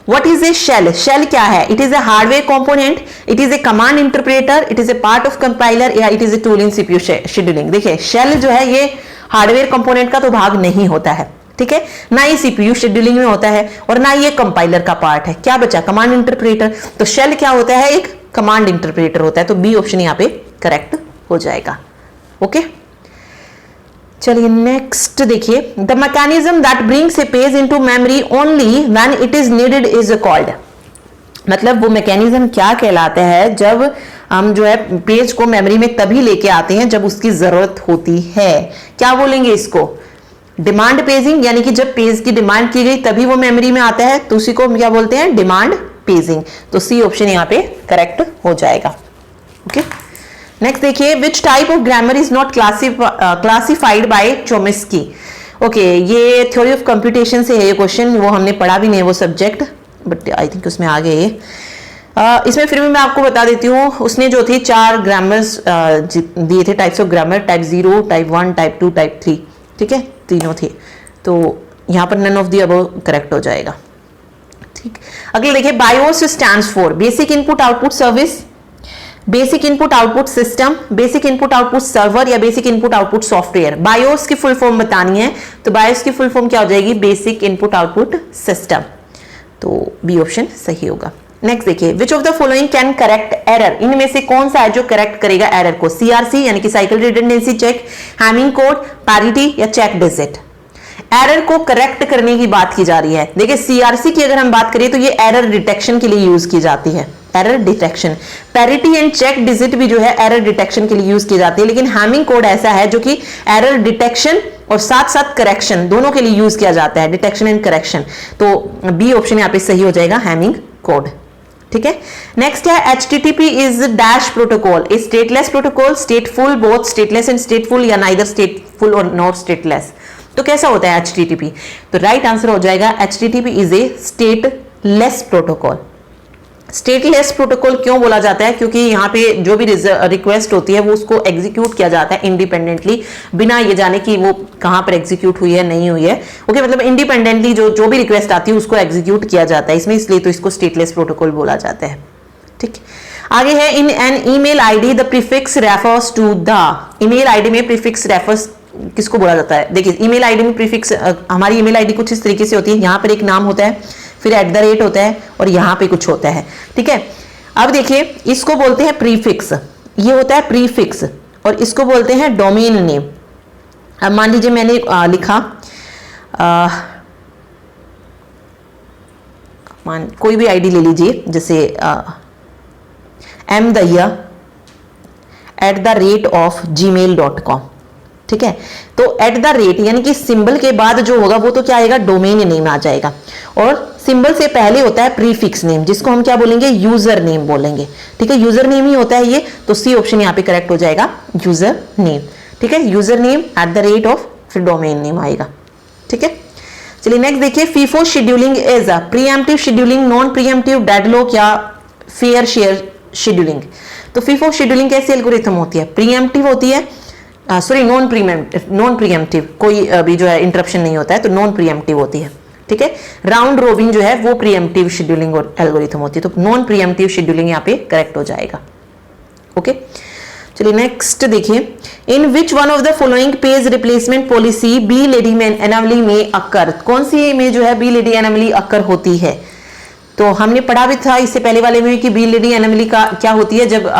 what is a shell. Shell क्या है, it is a hardware component, it is a command interpreter, it is a part of compiler, या it is a tool in CPU scheduling. देखिए शेल जो है ये hardware component का तो भाग नहीं होता है। ठीक है, ना ही सीपीयू शेड्यूलिंग में होता है और ना ये कंपाइलर का पार्ट है। क्या बचा, कमांड इंटरप्रेटर। तो शेल क्या होता है, एक कमांड इंटरप्रेटर होता है। तो बी ऑप्शन यहाँ पे करेक्ट हो जाएगा। ओके, चलिए नेक्स्ट देखिए, the mechanism that brings A page into memory only when it is needed is called. मतलब वो मैकेनिज्म क्या कहलाता है, जब हम जो है पेज को मेमोरी में तभी लेके आते हैं जब उसकी जरूरत होती है। क्या बोलेंगे इसको, डिमांड पेजिंग, यानी कि जब पेज की डिमांड की गई तभी वो मेमोरी में आता है, तो उसी को क्या बोलते हैं, डिमांड पेजिंग। तो सी ऑप्शन यहाँ पे करेक्ट हो जाएगा। ओके, नेक्स्ट देखिए, which type of grammar is not classified by Chomsky. Okay, ये थ्योरी ऑफ कंप्यूटेशन से है ये क्वेश्चन, वो हमने पढ़ा भी नहीं है वो सब्जेक्ट, बट आई थिंक उसमें आ गए ये। इसमें फिर भी मैं आपको बता देती हूँ, उसने जो थी 4 ग्रामर्स दिए थे, types of grammar, type 0, type 1, type 2, type 3। ठीक है, तीनों थे। तो यहाँ पर none of the above correct हो जाएगा। ठीक, अगले देखिए, BIOS stands for basic input output service, basic input output system, basic input output server, या basic input output software. BIOS की फुल फॉर्म बतानी है, तो बायोस की फुल फॉर्म क्या हो जाएगी, बेसिक इनपुट आउटपुट सिस्टम। तो बी ऑप्शन सही होगा। नेक्स्ट देखिए, which of the following can correct error. इनमें से कौन सा है जो करेक्ट करेगा एरर को, सीआरसी यानी कि cyclic redundancy check, Hamming code, parity, या चेक डिजिट। एरर को करेक्ट करने की बात की जा रही है। देखिए सीआरसी की अगर हम बात करें तो ये एरर डिटेक्शन के लिए यूज की जाती है, error detection. Parity and check digit भी जो है एरर डिटेक्शन के लिए यूज की जाती है, लेकिन हैमिंग कोड ऐसा है जो कि एरर डिटेक्शन और साथ साथ करेक्शन दोनों के लिए यूज किया जाता है, डिटेक्शन एंड करेक्शन। तो बी ऑप्शन यहाँ पे सही हो जाएगा, हैमिंग कोड। ठीक है, नेक्स्ट है HTTP is dash protocol, a stateless protocol, stateful, both stateless and stateful, या नाइदर स्टेटफुल और नॉट स्टेटलेस। तो कैसा होता है HTTP? तो राइट आंसर हो जाएगा HTTP is a stateless protocol. Stateless protocol क्यों बोला जाता है? क्योंकि यहाँ पे जो भी रिक्वेस्ट होती है वो उसको एग्जीक्यूट किया जाता है इंडिपेंडेंटली, बिना ये जाने कि वो कहाँ पर एग्जीक्यूट हुई है नहीं हुई है। ओके, मतलब इंडिपेंडेंटली जो भी रिक्वेस्ट आती है उसको एग्जीक्यूट किया जाता है इसमें, इसलिए तो इसको स्टेटलेस प्रोटोकॉल बोला जाता है। ठीक, आगे है in an email ID the prefix refers to the. Email ID में प्रीफिक्स रेफर्स किसको बोला जाता है? देखिए ईमेल आईडी में प्रीफिक्स, हमारी ईमेल आईडी कुछ इस तरीके से होती है, यहाँ पर एक नाम होता है, फिर @ होता है और यहाँ पे कुछ होता है। ठीक है, अब देखिए इसको बोलते हैं प्रीफिक्स, ये होता है प्रीफिक्स, और इसको बोलते हैं डोमेन नेम। अब मान लीजिए मैंने लिखा कोई भी आईडी ले लीजिए, जैसे mdaya@gmail.com। ठीक है, तो @ यानी कि सिंबल के बाद जो होगा वो तो क्या आएगा? डोमेन नेम आ जाएगा, और सिंबल से पहले होता है प्रीफिक्स नेम, जिसको हम क्या बोलेंगे? यूजर नेम बोलेंगे। ठीक है, यूजर नेम ही होता है ये, तो सी ऑप्शन यहाँ पे करेक्ट हो जाएगा, यूजर नेम। ठीक है, यूजर नेम @ फिर डोमेन नेम आएगा। ठीक है, चलिए नेक्स्ट देखिए, FIFO scheduling is a pre-emptive scheduling, non pre-emptive, deadlock या फेयर शेयर शेड्यूलिंग। तो फीफो शेड्यूलिंग कैसी एल्गोरिथम होती है? प्रीएम्प्टिव होती है, सॉरी नॉन प्रीएम्प्टिव, कोई भी जो है इंटरप्शन नहीं होता है, तो नॉन प्रीएम्प्टिव होती है। ठीक है, राउंड रोबिन जो है वो प्रीएम्प्टिव शेड्यूलिंग और एल्गोरिथम होती है, तो नॉन प्रीएम्प्टिव शेड्यूलिंग यहाँ पे करेक्ट हो जाएगा। ओके, चलिए नेक्स्ट देखिए, in which one of the following page replacement policy Belady anomaly में अकर। कौन सी में जो है बी लेडी एनोमली अकर होती है? तो हमने पढ़ा भी था इससे पहले वाले में कि बी लेडी एनोमली का क्या होती है, जब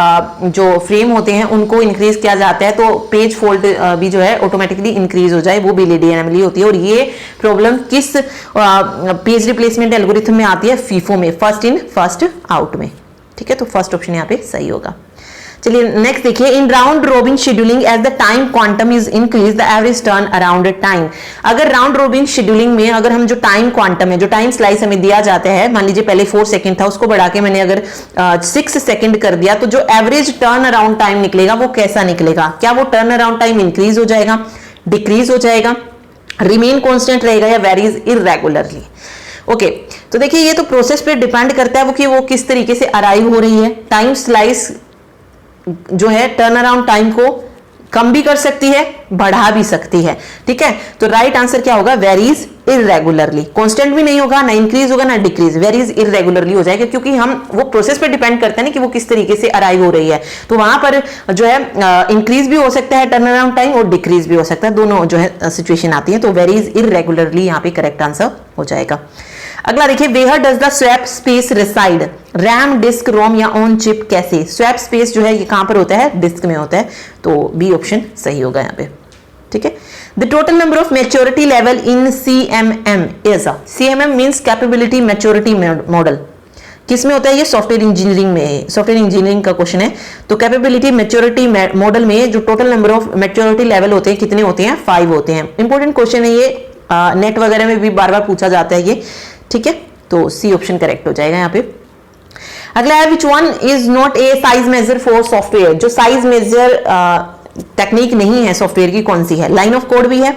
जो फ्रेम होते हैं उनको इंक्रीज किया जाता है तो पेज फोल्ड भी जो है ऑटोमेटिकली इंक्रीज हो जाए, वो बी लेडी एनोमली होती है। और ये प्रॉब्लम किस पेज रिप्लेसमेंट एल्गोरिथम में आती है? फीफो में, फर्स्ट इन फर्स्ट आउट में। ठीक है, तो फर्स्ट ऑप्शन यहाँ पे सही होगा। चलिए नेक्स्ट देखिए, in round robin scheduling as the time quantum is increase the average turn around time. अगर राउंड रोबिन शेड्यूलिंग में अगर हम जो टाइम क्वांटम है, जो टाइम स्लाइस हमें दिया जाता है, मान लीजिए पहले 4 सेकंड था, उसको बढ़ा के मैंने अगर 6 सेकंड कर दिया, तो जो एवरेज टर्न अराउंड टाइम निकलेगा वो कैसा निकलेगा? क्या वो टर्न अराउंड टाइम इंक्रीज हो जाएगा, डिक्रीज हो जाएगा, रिमेन कॉन्स्टेंट रहेगा, या वेरीज इरेगुलरली? ओके, तो देखिए ये तो प्रोसेस पे डिपेंड करता है वो किस तरीके से अराइव हो रही है। टाइम स्लाइस जो है टर्न अराउंड टाइम को कम भी कर सकती है, बढ़ा भी सकती है। ठीक है, तो राइट आंसर क्या होगा? Varies irregularly. कांस्टेंट भी नहीं होगा, ना इंक्रीज होगा ना डिक्रीज, वेरीज इरेगुलरली हो जाएगा, क्योंकि हम वो प्रोसेस पे डिपेंड करते हैं ना कि वो किस तरीके से अराइव हो रही है। तो वहां पर जो है इंक्रीज भी हो सकता है टर्न अराउंड टाइम, और डिक्रीज भी हो सकता है, दोनों जो है सिचुएशन आती है। तो वेरीज इरेगुलरली यहाँ पे करेक्ट आंसर हो जाएगा। अगला देखिए, where does the swap space reside? RAM, disk, ROM या ऑन चिप? कैसे? स्वैप स्पेस जो है ये कहां पर होता है? डिस्क में होता है, तो बी ऑप्शन सही होगा यहाँ पे। ठीक है, the total number of maturity level in CMM is, CMM means capability maturity model. किस में होता है ये? सॉफ्टवेयर इंजीनियरिंग में, सॉफ्टवेयर इंजीनियरिंग का क्वेश्चन है। तो कैपेबिलिटी मैच्योरिटी मॉडल में जो total number of maturity level होते हैं कितने होते हैं? 5 होते हैं। इंपॉर्टेंट क्वेश्चन है ये, नेट वगैरह में भी बार बार पूछा जाता है ये। ठीक है, तो सी ऑप्शन करेक्ट हो जाएगा यहाँ पे। अगला है, which one is not a size measure for software? जो साइज मेजर टेक्निक नहीं है सॉफ्टवेयर की, कौन सी है? लाइन ऑफ कोड भी है,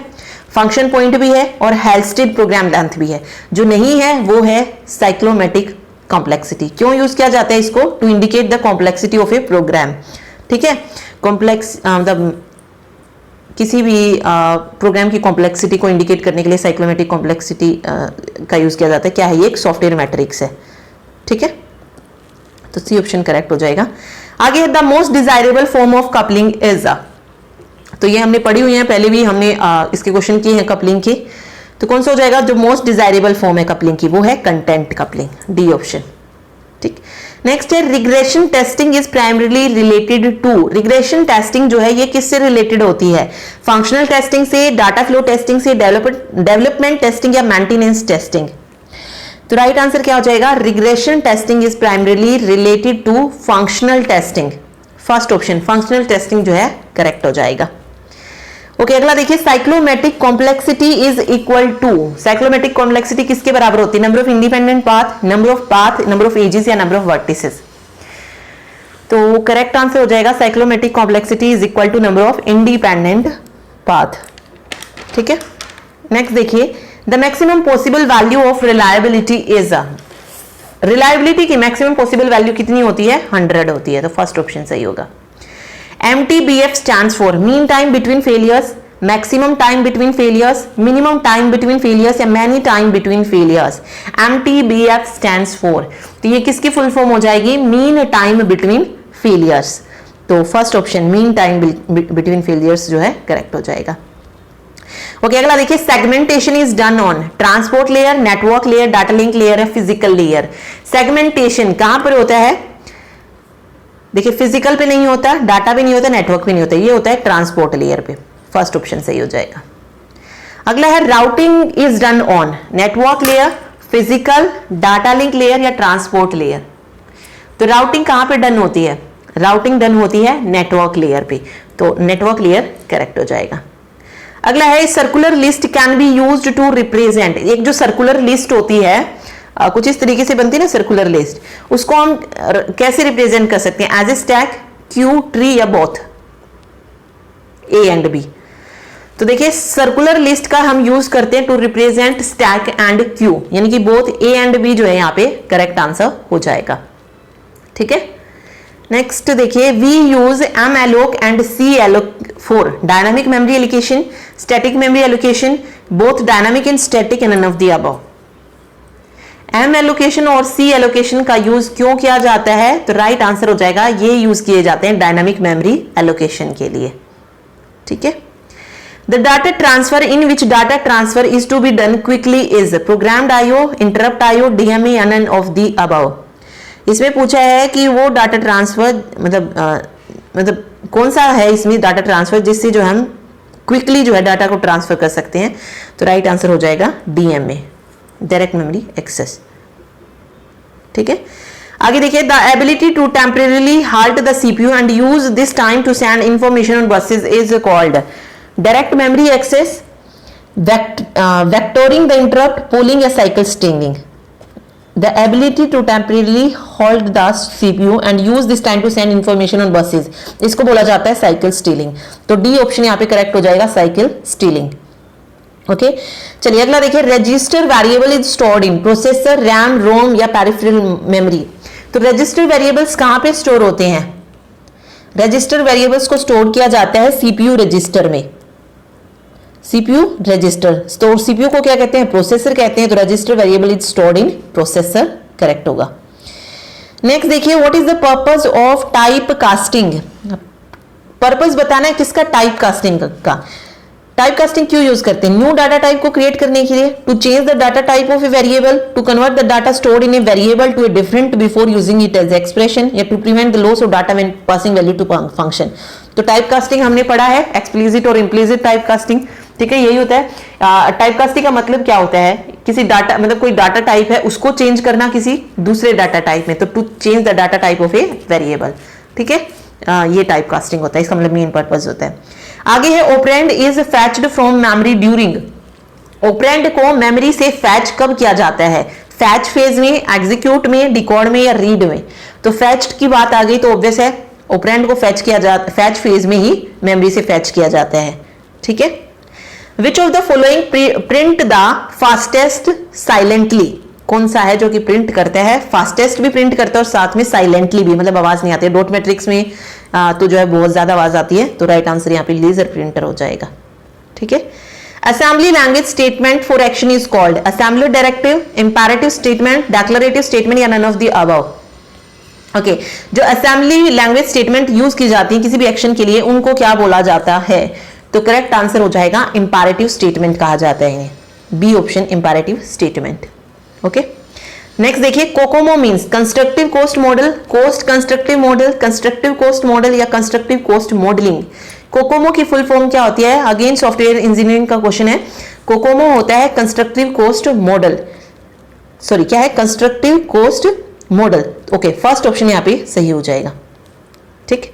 फंक्शन पॉइंट भी है, और हेल्स्टेड प्रोग्राम लेंथ भी है। जो नहीं है वो है साइक्लोमेटिक कॉम्प्लेक्सिटी। क्यों यूज किया जाता है इसको? To indicate the complexity of a program. ठीक है, कॉम्प्लेक्स मतलब किसी भी प्रोग्राम की कॉम्प्लेक्सिटी को इंडिकेट करने के लिए साइक्लोमेटिक कॉम्प्लेक्सिटी का यूज किया जाता है। क्या है ये? एक सॉफ्टवेयर मैट्रिक्स है। ठीक है, तो सी ऑप्शन करेक्ट हो जाएगा। आगे the most desirable form of coupling is, तो ये हमने पढ़ी हुई है, पहले भी हमने इसके क्वेश्चन किए हैं कपलिंग की। तो कौन सा हो जाएगा? जो मोस्ट डिजायरेबल फॉर्म है कपलिंग की वो है कंटेंट कपलिंग, डी ऑप्शन। ठीक। नेक्स्ट है regression testing is primarily related to, regression testing जो है ये किससे रिलेटेड होती है? फंक्शनल टेस्टिंग से, डाटा फ्लो टेस्टिंग से, डेवलपमेंट टेस्टिंग या मेंटेनेंस टेस्टिंग? तो राइट आंसर क्या हो जाएगा? Regression testing is primarily related to functional testing. First option functional testing जो है करेक्ट हो जाएगा। ओके, अगला देखिए, cyclometric complexity is equal to, cyclometric complexity किसके बराबर होती है? Number of independent path, number of edges या नंबर ऑफ वर्टिसेस? तो करेक्ट आंसर हो जाएगा cyclometric complexity is equal to number of independent path. ठीक है, नेक्स्ट देखिए, the maximum possible value of reliability is, reliability की मैक्सिमम पॉसिबल वैल्यू कितनी होती है? 100 होती है, तो फर्स्ट ऑप्शन सही होगा। MTBF stands for mean time between failures, maximum time between failures, minimum time between failures या many time between failures? MTBF stands for, तो ये किसकी फुल फॉर्म हो जाएगी? mean time between failures। तो first option mean time between failures जो है correct हो जाएगा। ओके, अगला देखिए, segmentation is done on transport layer, network layer, data link layer या फिजिकल लेयर? सेगमेंटेशन कहां पर होता है? देखिए, फिजिकल पे नहीं होता, डाटा भी नहीं होता, नेटवर्क भी नहीं होता, ये होता है ट्रांसपोर्ट लेयर पे। फर्स्ट ऑप्शन सही हो जाएगा। अगला है routing is done on network layer, physical, data link layer या ट्रांसपोर्ट लेयर? तो राउटिंग कहां पे डन होती है? राउटिंग डन होती है नेटवर्क लेयर पे, तो नेटवर्क लेयर करेक्ट हो जाएगा। अगला है circular list can be used to represent, एक जो सर्कुलर लिस्ट होती है कुछ इस तरीके से बनती है ना सर्कुलर लिस्ट, उसको हम कैसे रिप्रेजेंट कर सकते हैं? As a stack, queue, tree या बोथ, ए एंड बी? तो देखिए, सर्कुलर लिस्ट का हम यूज करते हैं to represent stack and queue, यानी कि बोथ ए एंड बी जो है यहाँ पे करेक्ट आंसर हो जाएगा। ठीक है, नेक्स्ट देखिए, we use M alloc and C alloc for dynamic memory allocation, static memory allocation, both dynamic and static and none of the above? M allocation और सी एलोकेशन का यूज क्यों किया जाता है? तो राइट आंसर हो जाएगा, ये यूज किए जाते हैं डायनामिक मेमोरी एलोकेशन के लिए। ठीक है, the data transfer in which data transfer is to be done quickly is programmed IO, interrupt IO, DMA या नन ऑफ द अबव? इसमें पूछा है कि वो डाटा ट्रांसफर मतलब कौन सा है इसमें डाटा ट्रांसफर जिससे जो हम क्विकली जो है डाटा को ट्रांसफर कर सकते हैं? तो राइट आंसर हो जाएगा डीएमए, डायरेक्ट मेमोरी एक्सेस। ठीक है, आगे देखिए, the ability to temporarily halt the CPU and use this time to send information on buses is called direct memory access, vectoring the interrupt, polling या cycle stealing? The ability to temporarily halt the CPU and use this time to send information on buses, इसको बोला जाता है cycle stealing. तो D option यहाँ पे correct हो जाएगा, साइकिल स्टीलिंग। ओके, चलिए अगला देखिए, register variable is stored in processor, RAM, ROM या पेरिफेरल मेमोरी? तो रजिस्टर वेरिएबल्स कहाँ पे स्टोर होते हैं? रजिस्टर वेरिएबल्स को स्टोर किया जाता है सीपीयू रजिस्टर में। सीपीयू रजिस्टर, तो सीपीयू को क्या कहते हैं? प्रोसेसर कहते हैं, तो register variable is stored in processor correct होगा। नेक्स्ट देखिए, what is the purpose of type casting? Purpose बताना है किसका? टाइप कास्टिंग का। टाइप कास्टिंग क्यों यूज करते हैं? न्यू डाटा टाइप को क्रिएट करने के लिए, to change the data type of a variable, to convert the data stored in a variable to a different before using it as expression, या to prevent the loss of data when passing value to function. तो type casting हमने पढ़ा है, explicit और implicit type casting. ठीक है, यही होता है टाइप कास्टिंग का मतलब क्या होता है? किसी डाटा मतलब कोई डाटा टाइप है उसको चेंज करना किसी दूसरे डाटा टाइप में, तो to change the data type of a variable. ठीक है, ये टाइप कास्टिंग होता है, इसका मतलब मेन पर्पस होता है। आगे है, operand is fetched from memory during, operand को मेमोरी से फैच कब किया जाता है? फैच फेज में, एग्जीक्यूट में, डिकोड में या रीड में? तो फैच की बात आ गई तो ऑब्वियस है ऑपरेंड को फैच किया जाता, फैच फेज में ही मेमोरी से फैच किया जाता है। ठीक है, which of the following print the fastest silently? कौन सा है जो कि प्रिंट करता है? फास्टेस्ट भी प्रिंट करता है और साथ में साइलेंटली भी, मतलब आवाज नहीं आती है। डॉट मैट्रिक्स में तो जो है बहुत ज्यादा आवाज आती है, तो राइट आंसर यहाँ पे लेजर प्रिंटर हो जाएगा। ठीक है, assembly language statement for action is called assembler directive, imperative statement, declarative statement या none of the above? Okay, जो असेंबली लैंग्वेज स्टेटमेंट यूज की जाती है किसी भी एक्शन के लिए, उनको क्या बोला जाता है? तो करेक्ट आंसर हो जाएगा इंपैरेटिव स्टेटमेंट कहा जाता है इन्हें, B option imperative statement. Okay, next देखिए, COCOMO means constructive cost model, cost constructive model, constructive cost model या कंस्ट्रक्टिव कोस्ट मॉडलिंग। कोकोमो की फुल फॉर्म क्या होती है? अगेन सॉफ्टवेयर इंजीनियरिंग का क्वेश्चन है। कोकोमो होता है कंस्ट्रक्टिव कोस्ट मॉडल, सॉरी क्या है? Constructive cost model. Okay, first option यहाँ पे सही हो जाएगा। ठीक,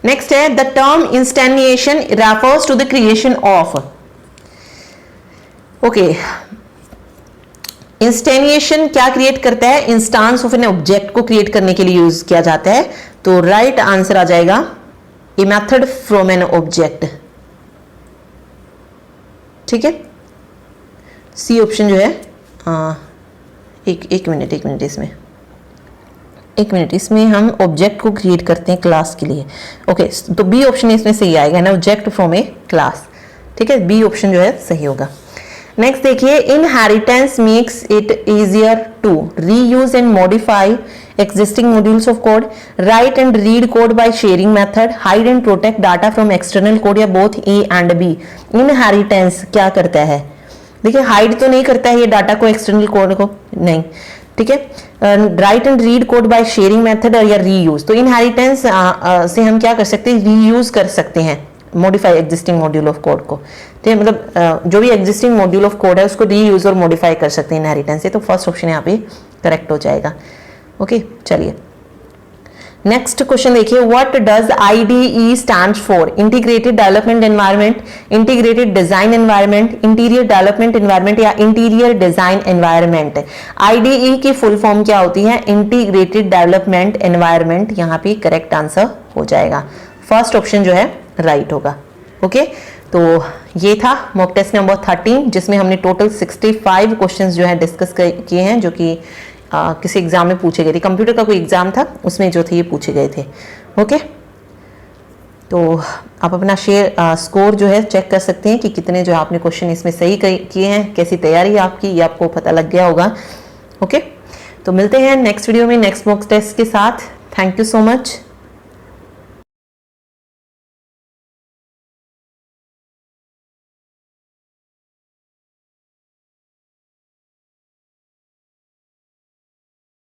नेक्स्ट है the term instantiation refers to the creation of. Okay, इंस्टैंटिएशन क्या क्रिएट करता है? इंस्टांस ऑफ एन ऑब्जेक्ट को क्रिएट करने के लिए यूज किया जाता है। तो राइट आंसर आ जाएगा a method from an object. ठीक है, सी ऑप्शन जो है एक मिनट इसमें हम ऑब्जेक्ट को क्रिएट करते हैं क्लास के लिए। ओके, तो बी ऑप्शन इसमें सही आएगा ना, ऑब्जेक्ट फ्रॉम ए क्लास। ठीक है, बी ऑप्शन जो है सही होगा। नेक्स्ट देखिए, inheritance makes it easier to reuse and modify existing modules of code, write and read code by sharing method, hide and protect data from external code या both A and B। inheritance क्या करता है? देखिए, hide तो नहीं करता है ये डाटा को, एक्सटर्नल कोड को नहीं। ठीक है, right and read code by sharing method या रीयूज। तो इनहेरिटेंस से हम क्या कर सकते हैं? रीयूज कर सकते हैं modify existing module of code को। ठीक है, मतलब जो भी एग्जिस्टिंग मॉड्यूल ऑफ कोड है उसको रीयूज और मॉडिफाई कर सकते हैं इनहेरिटेंस से। तो फर्स्ट ऑप्शन यहाँ पे करेक्ट हो जाएगा। ओके, चलिए नेक्स्ट क्वेश्चन देखिए, what does IDE stand for? Integrated development environment, integrated design environment, interior development environment या इंटीरियर डिजाइन एनवायरनमेंट। IDE की फुल फॉर्म क्या होती है? Integrated development environment. यहाँ पे करेक्ट आंसर हो जाएगा, फर्स्ट ऑप्शन जो है राइट होगा। ओके, तो ये था मॉक टेस्ट नंबर 13 जिसमें हमने टोटल 65 क्वेश्चंस जो है डिस्कस किए हैं, जो कि किसी एग्जाम में पूछे गए थे। कंप्यूटर का कोई एग्जाम था उसमें जो थे ये पूछे गए थे। ओके, तो आप अपना स्कोर जो है चेक कर सकते हैं कि कितने जो आपने क्वेश्चन इसमें सही किए हैं, कैसी तैयारी है आपकी, ये आपको पता लग गया होगा। ओके, तो मिलते हैं नेक्स्ट वीडियो में नेक्स्ट मॉक टेस्ट के साथ। Thank you so much.